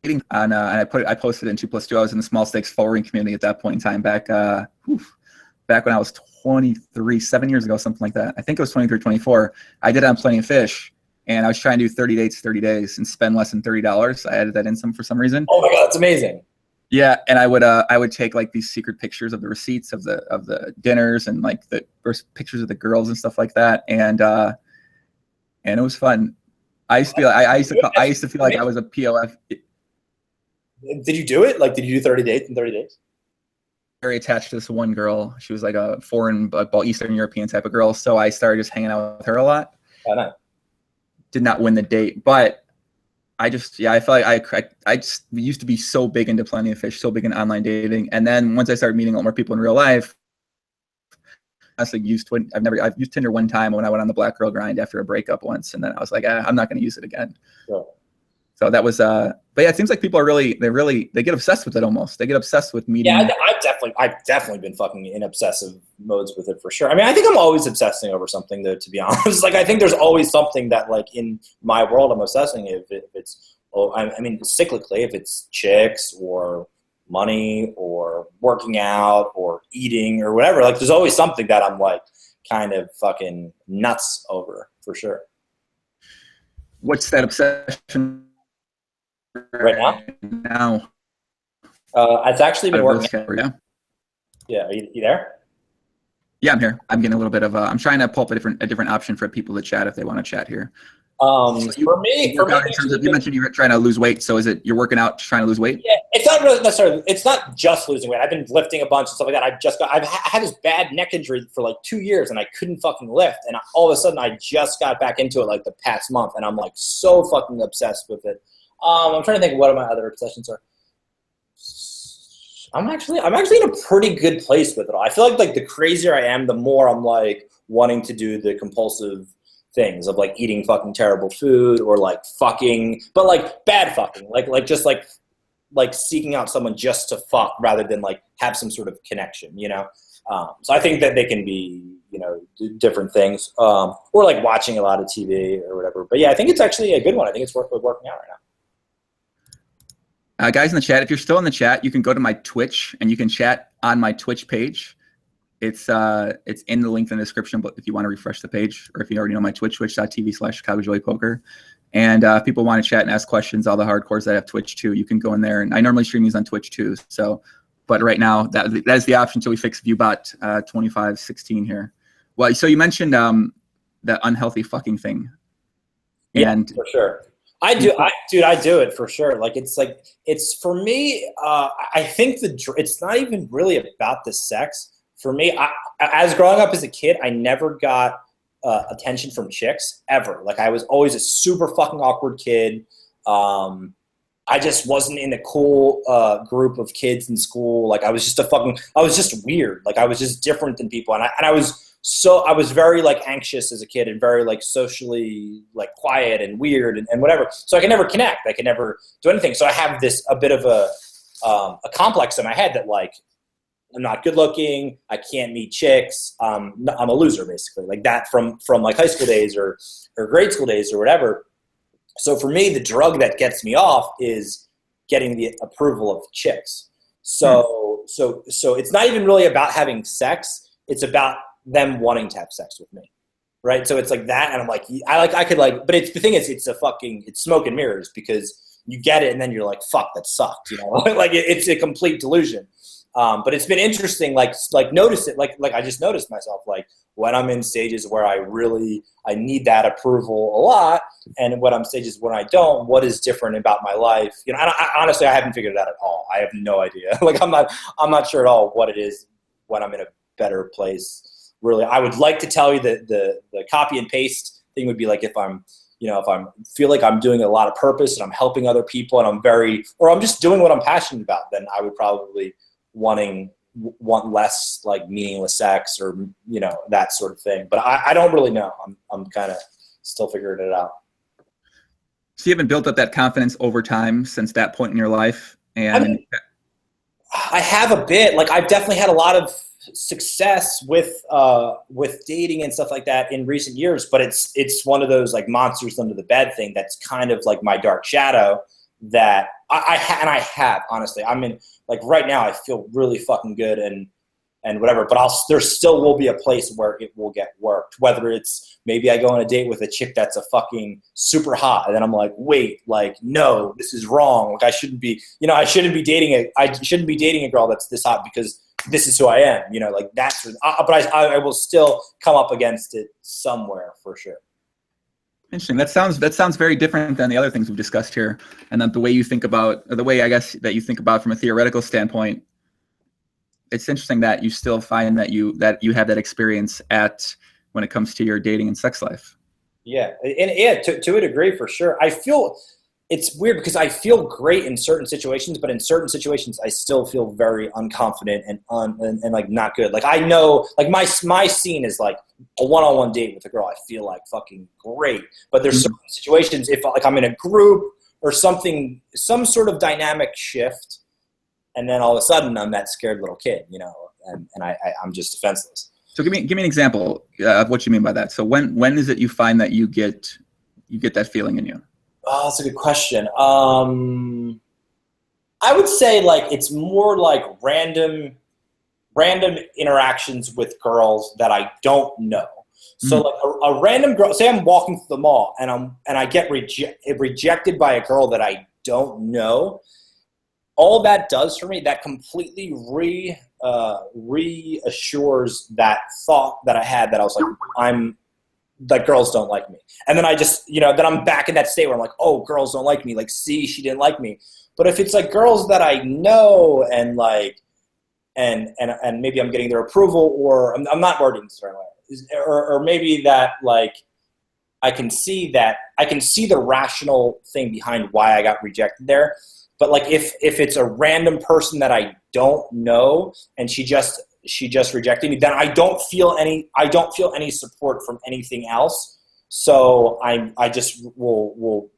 And I posted it in 2+2. I was in the small stakes forwarding community at that point in time back when I was 23, 7 years ago, something like that. I think it was 23, 24. I did it on Plenty of Fish, and I was trying to do 30 dates, 30 days, and spend less than $30. I added that in for some reason. Oh my god, that's amazing. Yeah, and I would take like these secret pictures of the receipts of the dinners and like the first pictures of the girls and stuff like that, and it was fun. I used to feel like I was a POF. Did you do it? Like, did you do 30 dates in 30 days? Very attached to this one girl. She was like a foreign, Eastern European type of girl. So I started just hanging out with her a lot. Oh, nice. Did not win the date, but I felt like I just used to be so big into Plenty of Fish, so big in online dating. And then once I started meeting a lot more people in real life, I've used Tinder one time when I went on the black girl grind after a breakup once, and then I was like, I'm not going to use it again. Sure. So that was, but yeah, it seems like people are they get obsessed with it almost. They get obsessed with meeting. Yeah, I've definitely been fucking in obsessive modes with it for sure. I mean, I think I'm always obsessing over something, though, to be honest. Like, I think there's always something that, like, in my world I'm obsessing if it's, cyclically, if it's chicks or money or working out or eating or whatever, like, there's always something that I'm, like, kind of fucking nuts over, for sure. What's that obsession right now? It's actually been working. Yeah, are you there? Yeah, I'm here. I'm getting a little bit of I'm trying to pull up a different option for people to chat if they want to chat here. For me, you mentioned you're trying to lose weight. So is it you're working out trying to lose weight? Yeah, it's not really necessarily. It's not just losing weight. I've been lifting a bunch and stuff like that. I had this bad neck injury for like 2 years, and I couldn't fucking lift. And all of a sudden, I just got back into it like the past month, and I'm like so fucking obsessed with it. I'm trying to think of what my other obsessions are. I'm actually in a pretty good place with it all. I feel like the crazier I am, the more I'm like wanting to do the compulsive things of like eating fucking terrible food or like fucking, but like bad fucking, like just like seeking out someone just to fuck rather than like have some sort of connection, you know? So I think that they can be, you know, different things, or like watching a lot of TV or whatever. But yeah, I think it's actually a good one. I think it's worth working out right now. Guys in the chat, if you're still in the chat, you can go to my Twitch and you can chat on my Twitch page. It's in the link in the description, but if you want to refresh the page, or if you already know my Twitch, twitch.tv/ChicagoJoyPoker. And if people want to chat and ask questions, all the hardcores that have Twitch too, you can go in there. And I normally stream these on Twitch too. So, but right now that is the option until we fix ViewBot 2516 here. Well, so you mentioned the unhealthy fucking thing. And yeah, for sure. I do it for sure. Like, it's for me, I think it's not even really about the sex. For me, as growing up as a kid, I never got attention from chicks ever. Like, I was always a super fucking awkward kid. I just wasn't in a cool group of kids in school. Like, I was just weird. Like, I was just different than people. And I was I was very like anxious as a kid and very like socially like quiet and weird and whatever. So I could never connect. I could never do anything. So I have a bit of a complex in my head that like, I'm not good looking. I can't meet chicks. I'm a loser basically, like that from like high school days or grade school days or whatever. So for me, the drug that gets me off is getting the approval of chicks. So it's not even really about having sex. It's about them wanting to have sex with me. Right. So it's like that. And I'm like, but the thing is, it's smoke and mirrors because you get it and then you're like, fuck, that sucked. You know, like it's a complete delusion. But it's been interesting, like notice it, like I just noticed myself, like when I'm in stages where I need that approval a lot, and when I'm stages when I don't, what is different about my life? You know, honestly, I haven't figured it out at all. I have no idea. Like I'm not sure at all what it is when I'm in a better place. Really, I would like to tell you that the copy and paste thing would be like if I'm feel like I'm doing a lot of purpose and I'm helping other people and I'm just doing what I'm passionate about, then I would probably want less like meaningless sex or, you know, that sort of thing. But I don't really know. I'm kind of still figuring it out. So you haven't built up that confidence over time since that point in your life? And I have a bit. Like I've definitely had a lot of success with dating and stuff like that in recent years, but it's one of those like monsters under the bed thing that's kind of like my dark shadow that I have honestly. I mean, like right now I feel really fucking good and whatever, but there still will be a place where it will get worked. Whether it's maybe I go on a date with a chick that's a fucking super hot, and then I'm like, wait, like no, this is wrong. Like I shouldn't be dating a girl that's this hot because this is who I am. You know, like that's. But I will still come up against it somewhere for sure. Interesting. That sounds very different than the other things we've discussed here, and then the way you think about, or the way I guess that you think about from a theoretical standpoint. It's interesting that you still find that you have that experience when it comes to your dating and sex life. Yeah, and yeah, to a degree for sure. I feel it's weird because I feel great in certain situations, but in certain situations I still feel very unconfident and like not good. Like I know, like my scene is like a one-on-one date with a girl. I feel like fucking great, but there's certain situations if like I'm in a group or something, some sort of dynamic shift. And then all of a sudden, I'm that scared little kid, you know, and I'm just defenseless. So give me an example of what you mean by that. So when is it you find that you get that feeling in you? Oh, that's a good question. I would say like it's more like random interactions with girls that I don't know. So like a random girl. Say I'm walking through the mall and I get rejected by a girl that I don't know. All that does for me, that completely reassures that thought that I had that I was like, girls don't like me. And then I just, you know, then I'm back in that state where I'm like, oh, girls don't like me. Like, see, she didn't like me. But if it's like girls that I know and like, and maybe I'm getting their approval or I'm not wording this the right way, or maybe that like, I can see the rational thing behind why I got rejected there. But like if it's a random person that I don't know and she just rejected me, then I don't feel any support from anything else. So I just will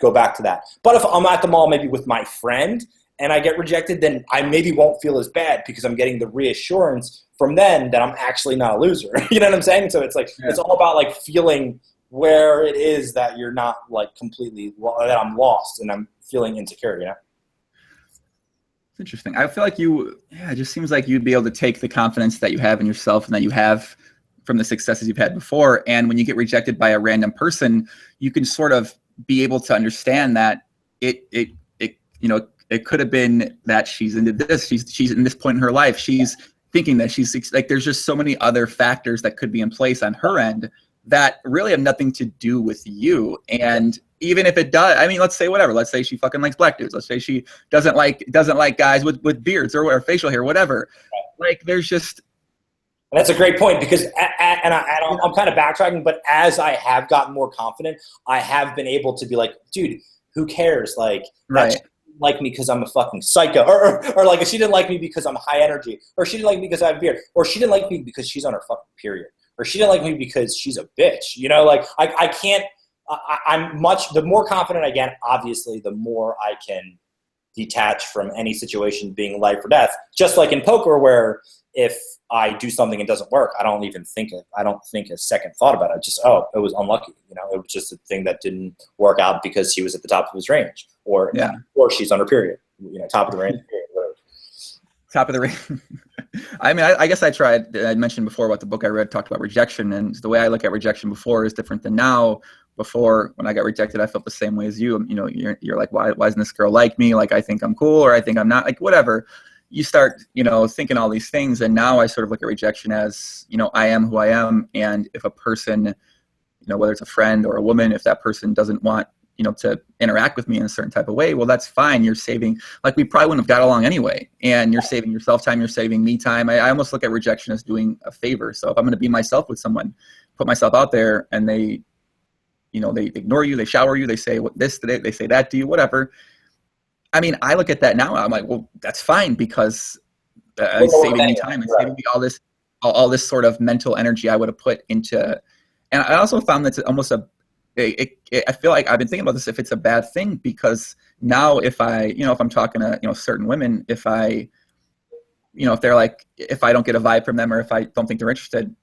go back to that. But if I'm at the mall maybe with my friend and I get rejected, then I maybe won't feel as bad because I'm getting the reassurance from them that I'm actually not a loser. You know what I'm saying? So it's like It's all about like feeling where it is that you're not like completely that I'm lost and I'm feeling insecure, you know? It's interesting. I feel like it just seems like you'd be able to take the confidence that you have in yourself and that you have from the successes you've had before. And when you get rejected by a random person, you can sort of be able to understand that it could have been that she's into this. She's in this point in her life. She's thinking that she's like, there's just so many other factors that could be in place on her end that really have nothing to do with you. And even if it does, I mean, let's say she fucking likes black dudes. Let's say she doesn't like guys with beards or facial hair, whatever. Like there's just. That's a great point because, I'm kind of backtracking, but as I have gotten more confident, I have been able to be like, dude, who cares? Like, right. She didn't like me because I'm a fucking psycho, or like she didn't like me because I'm high energy, or she didn't like me because I have a beard, or she didn't like me because she's on her fucking period. or she didn't like me because she's a bitch. You know, like I can't. I'm much the more confident I get. Obviously, the more I can detach from any situation being life or death. Just like in poker, where if I do something and it doesn't work, I don't think a second thought about it. Just, oh, it was unlucky. You know, it was just a thing that didn't work out because he was at the top of his range, or she's on her period. You know, top of the range. Period, top of the range. I mean, I guess I mentioned before about the book I read talked about rejection, and the way I look at rejection before is different than now. Before, when I got rejected, I felt the same way as you. You know, you're like, why isn't this girl like me? Like, I think I'm cool, or I think I'm not, like, whatever. You start, you know, thinking all these things. And now I sort of look at rejection as, you know, I am who I am. And if a person, you know, whether it's a friend or a woman, if that person doesn't want, you know, to interact with me in a certain type of way, well, that's fine. You're saving, like, we probably wouldn't have got along anyway. And you're saving yourself time. You're saving me time. I almost look at rejection as doing a favor. So if I'm going to be myself with someone, put myself out there, and they, you know, they ignore you, they shower you, they say this today, they say that to you, whatever. I mean, I look at that now, I'm like, well, that's fine, because it's saving me time. It's saving me all this sort of mental energy I would have put into. And I also found that's almost I feel like I've been thinking about this, if it's a bad thing, because now if I'm talking to, you know, certain women, if they're like, if I don't get a vibe from them, or if I don't think they're interested,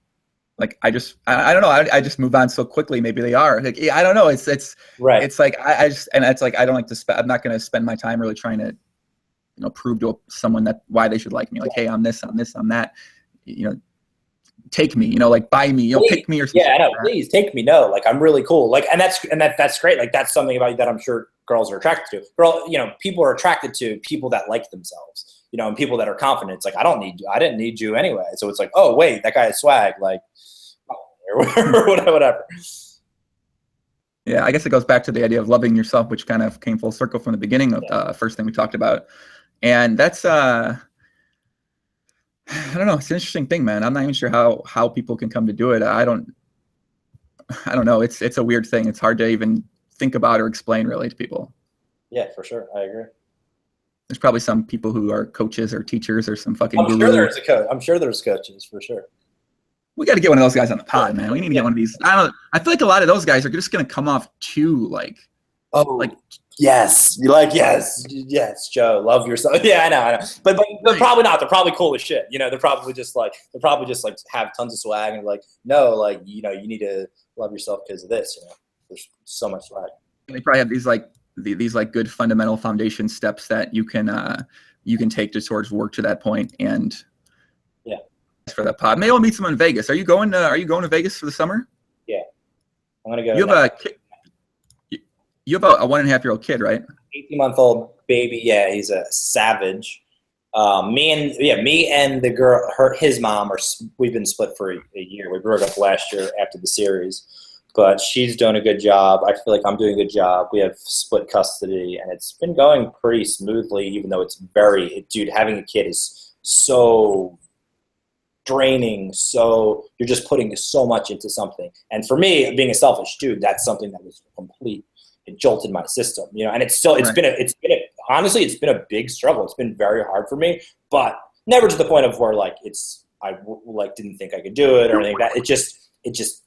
like, I don't know. I just move on so quickly. Maybe they are. Like, I don't know. It's right. It's like it's like, I don't like to I'm not going to spend my time really trying to, you know, prove to someone that why they should like me. Like, hey, I'm this, I'm that. You know, take me. You know, like, buy me. You know, pick me or something. Yeah, I know. Please take me. No, like, I'm really cool. Like, and that's great. Like, that's something about you that I'm sure girls are attracted to. You know, people are attracted to people that like themselves. You know, and people that are confident. It's like, I didn't need you anyway. So it's like, oh wait, that guy has swag. Like, or whatever. Yeah, I guess it goes back to the idea of loving yourself, which kind of came full circle from the beginning of the first thing we talked about. And that's I don't know, it's an interesting thing, man. I'm not even sure how people can come to do it. I don't know. It's a weird thing. It's hard to even think about or explain really to people. Yeah, for sure. I agree. There's probably some people who are coaches or teachers or some fucking I'm guru. sure there's a coach. I'm sure there's coaches, for sure. We got to get one of those guys on the pod, man. We need to get one of these. I feel like a lot of those guys are just going to come off too like. Oh, like, yes. You're like, yes, Joe, love yourself. Yeah, I know. But they're probably not. They're probably cool as shit. You know, they're probably just like have tons of swag and like, no, like, you know, you need to love yourself because of this. You know, there's so much swag. They probably have these good fundamental foundation steps that you can take towards work to that point. And yeah. For that pod, maybe we'll meet someone in Vegas. Are you going to Vegas for the summer? Yeah, I'm gonna go. You have a 1.5-year-old kid, right? 18-month-old baby. Yeah, he's a savage. Me and the girl, his mom, we've been split for a year. We broke up last year after the series, but she's doing a good job. I feel like I'm doing a good job. We have split custody, and it's been going pretty smoothly, even though dude, having a kid is so draining. So you're just putting so much into something. And for me, being a selfish dude, that's something that was complete. It jolted my system, you know, and honestly, it's been a big struggle. It's been very hard for me, but never to the point of where like I didn't think I could do it or anything like that. It just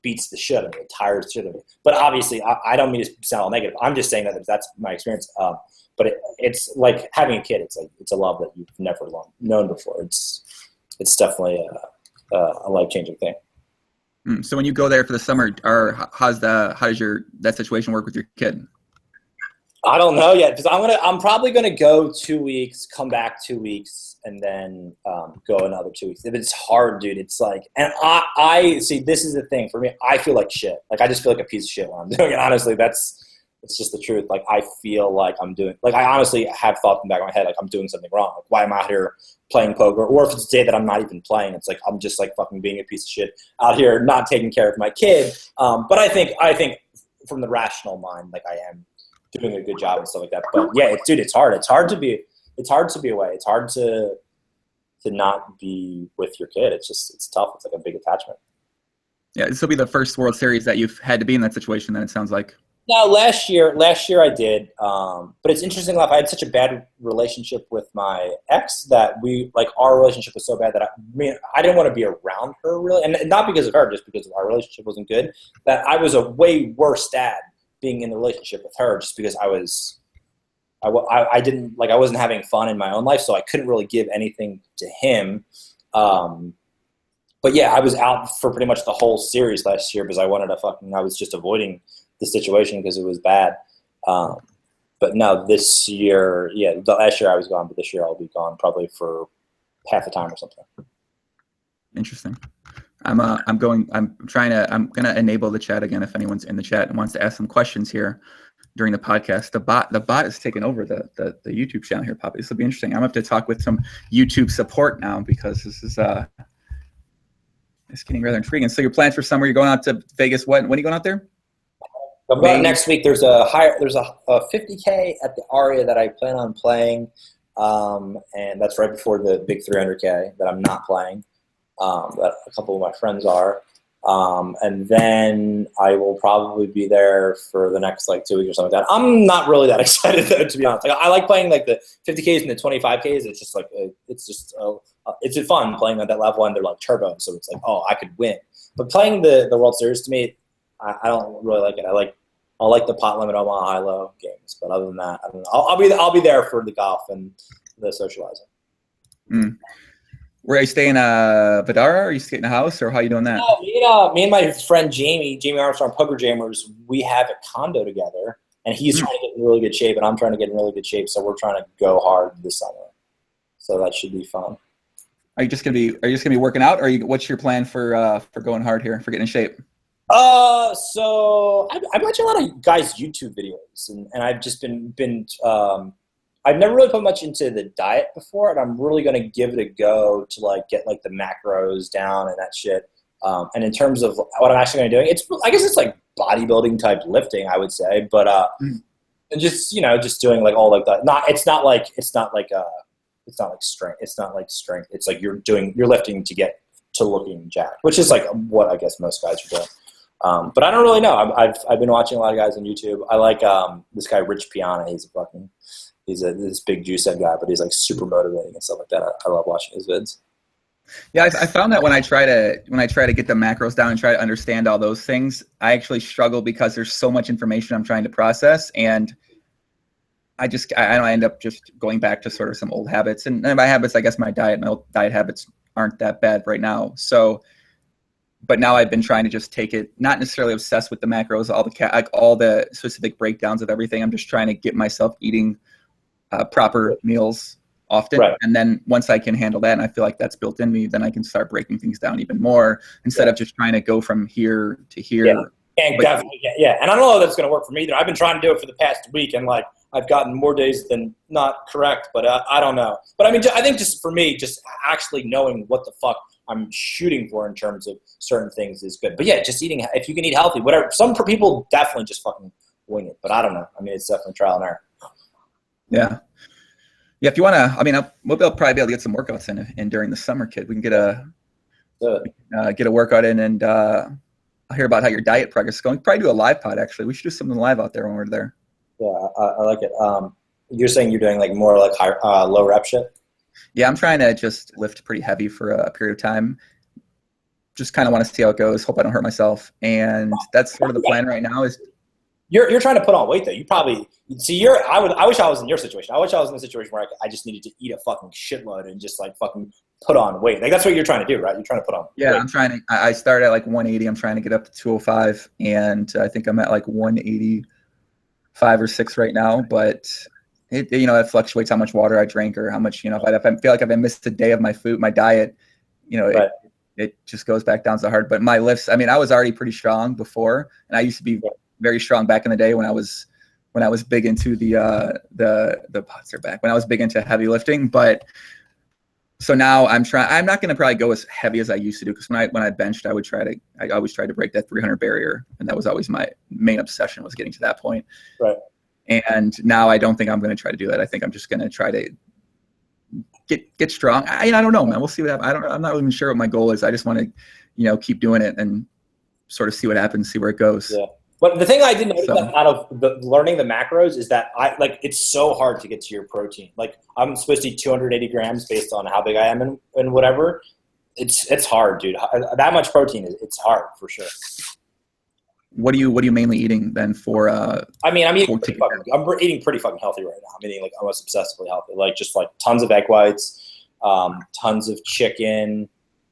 beats the shit out of me. It tires the shit out of me. But obviously I don't mean to sound all negative. I'm just saying that that's my experience. But it's like having a kid. It's a love that you've never known before. It's definitely a life-changing thing. So when you go there for the summer, how does that situation work with your kid? I don't know yet, because I'm probably gonna go 2 weeks, come back 2 weeks, and then go another 2 weeks. If it's hard, dude, it's like, and I see, this is the thing for me. I feel like shit. Like, I just feel like a piece of shit when I'm doing it. Honestly, it's just the truth. Like, I feel like I'm doing, like, I honestly have thought in the back of my head, like, I'm doing something wrong. Like, why am I out here playing poker? Or if it's a day that I'm not even playing, it's like, I'm just like fucking being a piece of shit out here, not taking care of my kid. But I think from the rational mind, like, I am doing a good job and stuff like that. But yeah, dude, it's hard. It's hard to be away. It's hard to not be with your kid. It's tough. It's like a big attachment. Yeah, this will be the first World Series that you've had to be in that situation, then, it sounds like. No, last year I did. But it's interesting enough. I had such a bad relationship with my ex that our relationship was so bad that I didn't want to be around her really, and not because of her, just because our relationship wasn't good. That I was a way worse dad being in the relationship with her, just because I didn't I wasn't having fun in my own life, so I couldn't really give anything to him. But yeah, I was out for pretty much the whole series last year because I was just avoiding the situation because it was bad. But no, this year, the last year I was gone, but this year I'll be gone probably for half the time or something. Interesting. I'm gonna enable the chat again if anyone's in the chat and wants to ask some questions here during the podcast. The bot is taking over the YouTube channel here, Poppy. This will be interesting. I'm gonna have to talk with some YouTube support now because this is it's getting rather intriguing. So your plans for summer? You're going out to Vegas. When are you going out there? I'm going next week. There's a 50K at the Aria that I plan on playing, and that's right before the big 300K that I'm not playing. That a couple of my friends are, and then I will probably be there for the next 2 weeks or something like that. I'm not really that excited though, to be honest. I like playing the 50Ks and the 25Ks. It's just it's fun playing at that level, and they're turbo, so it's I could win. But playing the World Series, to me, I don't really like it. I like the pot limit Omaha high-low games, but other than that, I don't know. I'll be there for the golf and the socializing. Mm. Where are you staying? Vidara? Are you staying in a house, or how are you doing that? Me and my friend Jamie Armstrong, Poker Jammers, we have a condo together, and he's trying to get in really good shape, and I'm trying to get in really good shape. So we're trying to go hard this summer. So that should be fun. Are you just gonna be working out, or what's your plan for going hard here, for getting in shape? So I'm watching a lot of guys' YouTube videos, and I've just been I've never really put much into the diet before, and I'm really going to give it a go to get the macros down and that shit. And in terms of what I'm actually going to do, I guess it's bodybuilding type lifting, I would say, but and just doing all that. It's not like strength. It's not like strength. It's you're lifting to get to looking jacked, which is what I guess most guys are doing. But I don't really know. I've been watching a lot of guys on YouTube. I like this guy Rich Piana. He's this big juice head guy, but he's super motivating and stuff like that. I love watching his vids. Yeah, I found that when I try to get the macros down and try to understand all those things, I actually struggle because there's so much information I'm trying to process, and I end up just going back to sort of some old habits. And my habits, I guess my old diet habits aren't that bad right now. So, but now I've been trying to just take it, not necessarily obsessed with the macros, all the specific breakdowns of everything. I'm just trying to get myself eating proper meals often. Right. And then once I can handle that and I feel like that's built in me, then I can start breaking things down even more instead of just trying to go from here to here. Yeah, definitely. Yeah. And I don't know if that's going to work for me either. I've been trying to do it for the past week, and I've gotten more days than not correct, but I don't know. But I mean, I think just for me, just actually knowing what the fuck I'm shooting for in terms of certain things is good. But yeah, just eating, if you can eat healthy, whatever. Some people definitely just fucking wing it, but I don't know. I mean, it's definitely trial and error. Yeah. Yeah, if you want to, I mean, we'll probably be able to get some workouts in during the summer, kid. We can get a workout in, and I'll hear about how your diet progress is going. Probably do a live pod, actually. We should do something live out there when we're there. Yeah, I like it. You're saying you're doing more high, low rep shit? Yeah, I'm trying to just lift pretty heavy for a period of time. Just kind of want to see how it goes. Hope I don't hurt myself. And that's sort of the plan right now. Is You're trying to put on weight though. You probably see. I wish I was in your situation. I wish I was in a situation where I just needed to eat a fucking shitload and just fucking put on weight. That's what you're trying to do, right? You're trying to put on. Yeah, weight. I'm trying to. I started at 180. I'm trying to get up to 205, and I think I'm at 185 or 6 right now. But it fluctuates how much water I drink or how much if I feel like if I missed a day of my diet, right. It just goes back down so hard. But my lifts, I mean, I was already pretty strong before, and I used to be very strong back in the day when I was big into the pots are back, when I was big into heavy lifting. But so now I'm not going to probably go as heavy as I used to do, because when I benched, I always tried to break that 300 barrier, and that was always my main obsession, was getting to that point. Right. And now I don't think I'm going to try to do that. I think I'm just going to try to get strong. I don't know, man. We'll see what happens. I'm not even sure what my goal is. I just want to, keep doing it and sort of see what happens, see where it goes. Yeah. But the thing I did notice So, out of learning the macros is that it's so hard to get to your protein. Like I'm supposed to eat 280 grams based on how big I am and whatever. It's hard, dude. That much protein it's hard for sure. what are you mainly eating then for? I'm eating pretty fucking healthy right now. I'm eating like almost obsessively healthy. Like just like tons of egg whites, tons of chicken.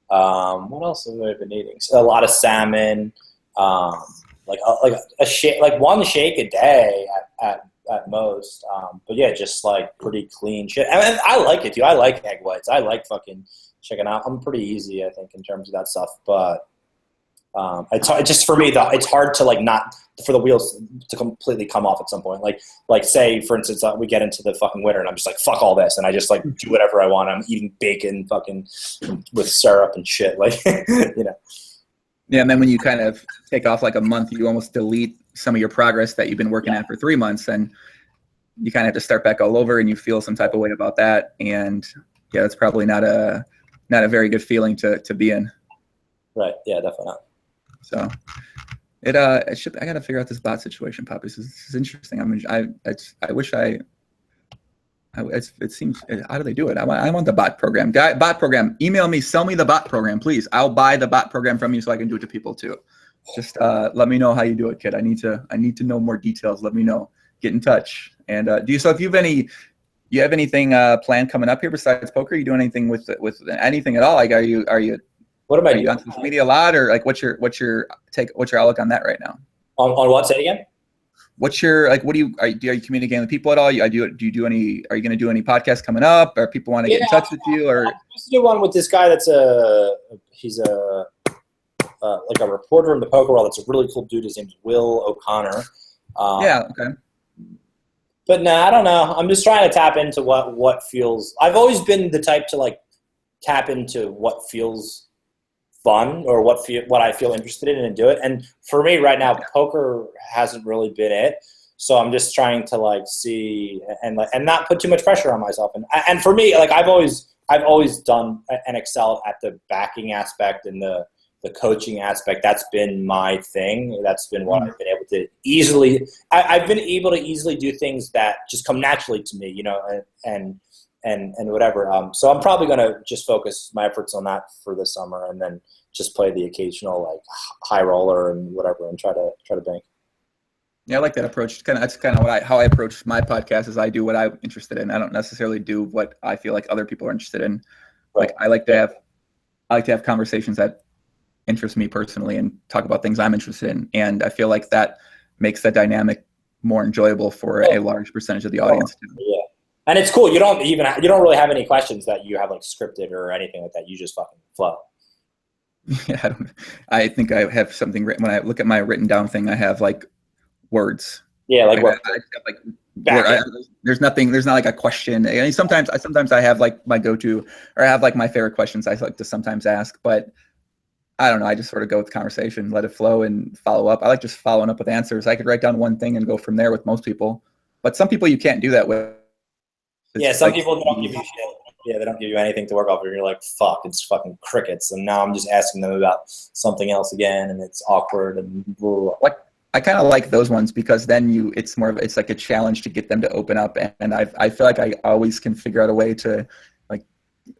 What else have I been eating? A lot of salmon. Like a shake, like one shake a day at most. But yeah, just like pretty clean shit. And I like it, dude. I like egg whites. I like fucking chicken out. I'm pretty easy, I think, in terms of that stuff. But it's just for me, it's hard to like not for the wheels to completely come off at some point. Like say, for instance, we get into the fucking winter and I'm just like, fuck all this. And I just like do whatever I want. I'm eating bacon fucking with syrup and shit. Like, you know. Yeah, and then when you kind of take off like a month, you almost delete some of your progress that you've been working at for 3 months, and you kind of have to start back all over, and you feel some type of way about that. And yeah, that's probably not a very good feeling to be in. Right. Yeah, definitely not. So I got to figure out this bot situation, Poppy. This is interesting. I mean, I wish it seems, how do they do it? I want the bot program. Bot program, email me, sell me the bot program, please. I'll buy the bot program from you so I can do it to people too. Just let me know how you do it, kid. I need to know more details. Let me know. Get in touch. And if you have anything planned coming up here besides poker? Are you doing anything with anything at all? Like, are you what am I doing? On social media a lot, or like what's your outlook on that right now? On what? Say it again. What's your are you communicating with people at all? Are you going to do any podcasts coming up, or people want to get in touch with you? Or I'm supposed to do one with this guy that's he's like a reporter in the poker world. That's a really cool dude. His name's Will O'Connor. Yeah. Okay. But nah, I don't know. I'm just trying to tap into what feels. I've always been the type to like tap into what feels fun or what I feel interested in and do it. And for me right now, poker hasn't really been it. So I'm just trying to like see and not put too much pressure on myself. And for me, like I've always done and excelled at the backing aspect and the coaching aspect. That's been my thing. That's been what I've been able to easily. I've been able to easily do things that just come naturally to me, you know, and whatever. So I'm probably going to just focus my efforts on that for this summer, and then just play the occasional like high roller and whatever, and try to bank. Yeah, I like that approach. That's kind of how I approach my podcast. Is I do what I'm interested in. I don't necessarily do what I feel like other people are interested in. Like I like to have conversations that interest me personally and talk about things I'm interested in. And I feel like that makes the dynamic more enjoyable for a large percentage of the audience too. Yeah. And it's cool. You don't really have any questions that you have like scripted or anything like that. You just fucking flow. Yeah. I think I have something written. When I look at my written down thing, I have like words. Yeah. Like what? There's not like a question. I mean, sometimes I have like my go-to, or I have like my favorite questions I like to sometimes ask, but I don't know. I just sort of go with the conversation, let it flow, and follow up. I like just following up with answers. I could write down one thing and go from there with most people, but some people you can't do that with. Some people don't give you shit. Yeah, they don't give you anything to work off, and you're like, "Fuck, it's fucking crickets." And now I'm just asking them about something else again, and it's awkward and blah. I kind of like those ones because then it's like a challenge to get them to open up, and I feel like I always can figure out a way to.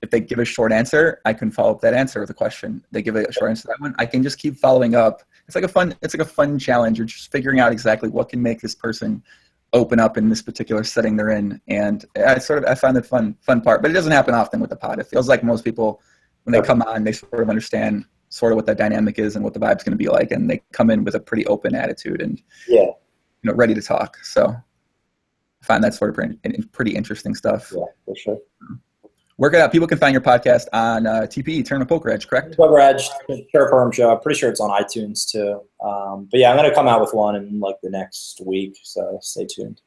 If they give a short answer, I can follow up that answer with a question. They give a short answer to that one, I can just keep following up. It's like a fun challenge. You're just figuring out exactly what can make this person open up in this particular setting they're in. And I find the fun part, but it doesn't happen often with the pod. It feels like most people, when they come on, they sort of understand sort of what that dynamic is and what the vibe's going to be like. And they come in with a pretty open attitude and, ready to talk. So I find that sort of pretty interesting stuff. Yeah, for sure. Work it out. People can find your podcast on TPE, Tournament Poker Edge, correct? Poker Edge, Herm show. I'm pretty sure it's on iTunes too. But yeah, I'm going to come out with one in like the next week, so stay tuned.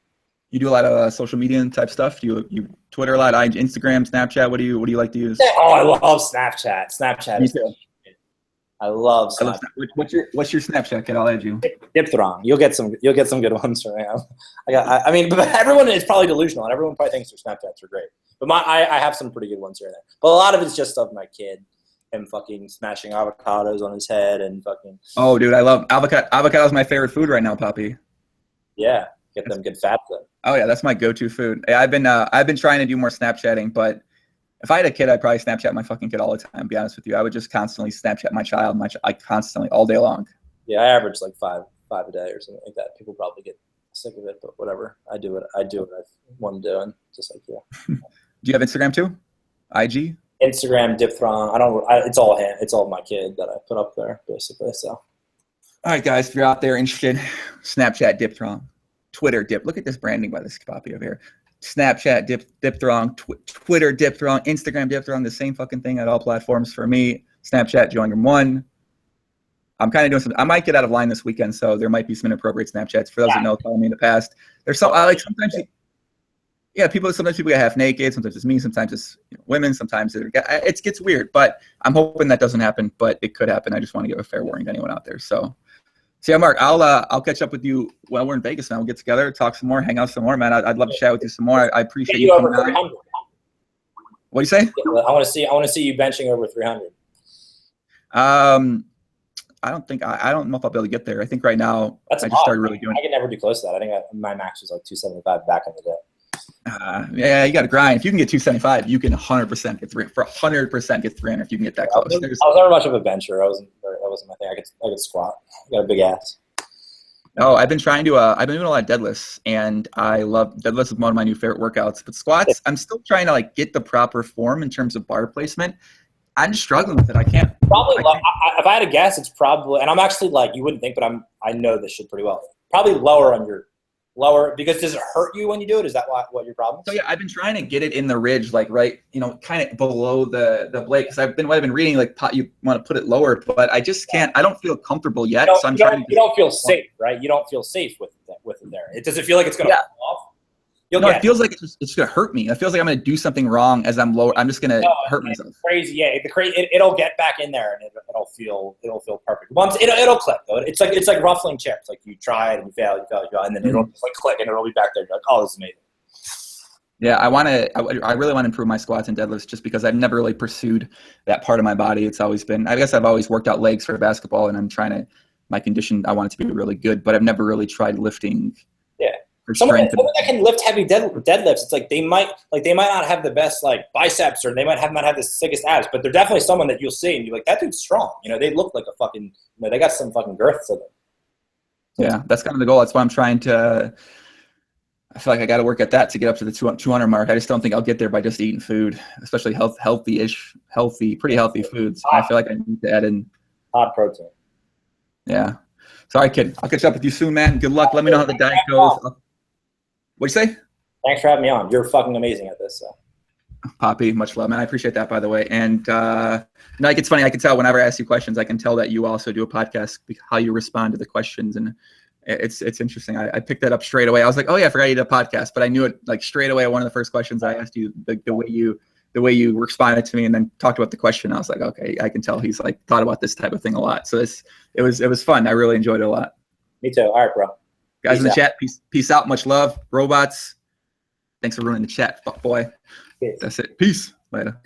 You do a lot of social media type stuff. You Twitter a lot, Instagram, Snapchat. What do you like to use? Oh, I love Snapchat. Snapchat is I love Snapchat. What's your Snapchat, kid? I'll add you. Dipthrong. You'll get some good ones from him. But everyone is probably delusional, and everyone probably thinks their Snapchats are great. But I have some pretty good ones here and there. But a lot of it's just of my kid. him fucking smashing avocados on his head and fucking. Oh, dude, I love avocado. Avocado is my favorite food right now, Poppy. Yeah, get them good fats in. Oh yeah, that's my go-to food. I've been trying to do more Snapchatting, but if I had a kid, I'd probably Snapchat my fucking kid all the time. To be honest with you, I would just constantly Snapchat my child, constantly all day long. Yeah, I average like five a day or something like that. People probably get sick of it, but whatever. I do what I want to do, and just like Do you have Instagram too? IG? Instagram, Dipthrong. It's all my kid that I put up there basically. So. All right, guys, if you're out there interested, Snapchat Dipthrong, Twitter Dip. Look at this branding by this copy over here. Snapchat Dipthrong, Twitter Dipthrong, Instagram Dipthrong, the same fucking thing at all platforms for me. Snapchat Joingram 1. I'm kind of doing some. I might get out of line this weekend, so there might be some inappropriate Snapchats. For those that know, follow me in the past. There's some. I like sometimes. Sometimes people get half naked. Sometimes it's me. Sometimes it's women. Sometimes it gets weird. But I'm hoping that doesn't happen. But it could happen. I just want to give a fair warning to anyone out there. So yeah, Mark, I'll catch up with you when we're in Vegas now. We'll get together, talk some more, hang out some more, man. I'd love to chat with you some more. I appreciate you coming on. What do you say? I want to see you benching over 300. I don't know if I'll be able to get there. I think right now I just started really doing. I can never be close to that. I think my max was like 275 back in the day. Yeah, you got to grind. If you can get 275, you can 100% get 300. For 100% get 300 if you can get that close. I was never much of a bencher. That wasn't my thing. I could squat. I got a big ass. Oh, I've been trying to. I've been doing a lot of deadlifts, and I love deadlifts. Is one of my new favorite workouts. But squats, I'm still trying to get the proper form in terms of bar placement. I'm just struggling with it. I can't. Probably, if I had to guess, it's probably, and I'm actually you wouldn't think, but I know this shit pretty well. Probably lower, because does it hurt you when you do it? Is that what your problem is? So yeah, I've been trying to get it in the ridge, right, kind of below the blade, because I've been reading you want to put it lower, but I just can't. I don't feel comfortable yet, so I'm trying to. You don't feel safe, right? You don't feel safe with it there. Does it feel like it's going to fall off? It feels like it's going to hurt me. It feels like I'm going to do something wrong as I'm lower. I'm just going to hurt myself. Crazy, yeah. It'll get back in there and it'll feel perfect. Once it'll click though. It's like ruffling chips. Like you try it and you fail, and then it'll just click and it'll be back there. You're like, oh, this is amazing. Yeah, I really want to improve my squats and deadlifts just because I've never really pursued that part of my body. It's always been, I guess I've always worked out legs for basketball, and I'm trying to, my condition, I want it to be really good, but I've never really tried lifting. Yeah. Someone that can lift heavy deadlifts, it's like they might not have the best biceps, or they might not have the sickest abs, but they're definitely someone that you'll see and you're like, that dude's strong. They look like a fucking, they got some fucking girth to them. Yeah, that's kind of the goal. That's why I'm trying to. I feel like I got to work at that to get up to the 200 mark. I just don't think I'll get there by just eating food, especially pretty healthy foods. I feel like I need to add in high protein. Yeah. Sorry, kid. I'll catch up with you soon, man. Good luck. Let me know how the diet goes. What'd you say? Thanks for having me on. You're fucking amazing at this. So. Poppy, much love, man. I appreciate that, by the way. And it's funny. I can tell whenever I ask you questions, I can tell that you also do a podcast, how you respond to the questions, and it's interesting. I picked that up straight away. I was like, oh yeah, I forgot you did a podcast, but I knew it straight away. One of the first questions I asked you, the way you responded to me, and then talked about the question. I was like, okay, I can tell he's thought about this type of thing a lot. So it was fun. I really enjoyed it a lot. Me too. All right, bro. Guys in the chat, peace out. Much love. Robots. Thanks for ruining the chat, fuck boy. Peace. That's it. Peace. Later.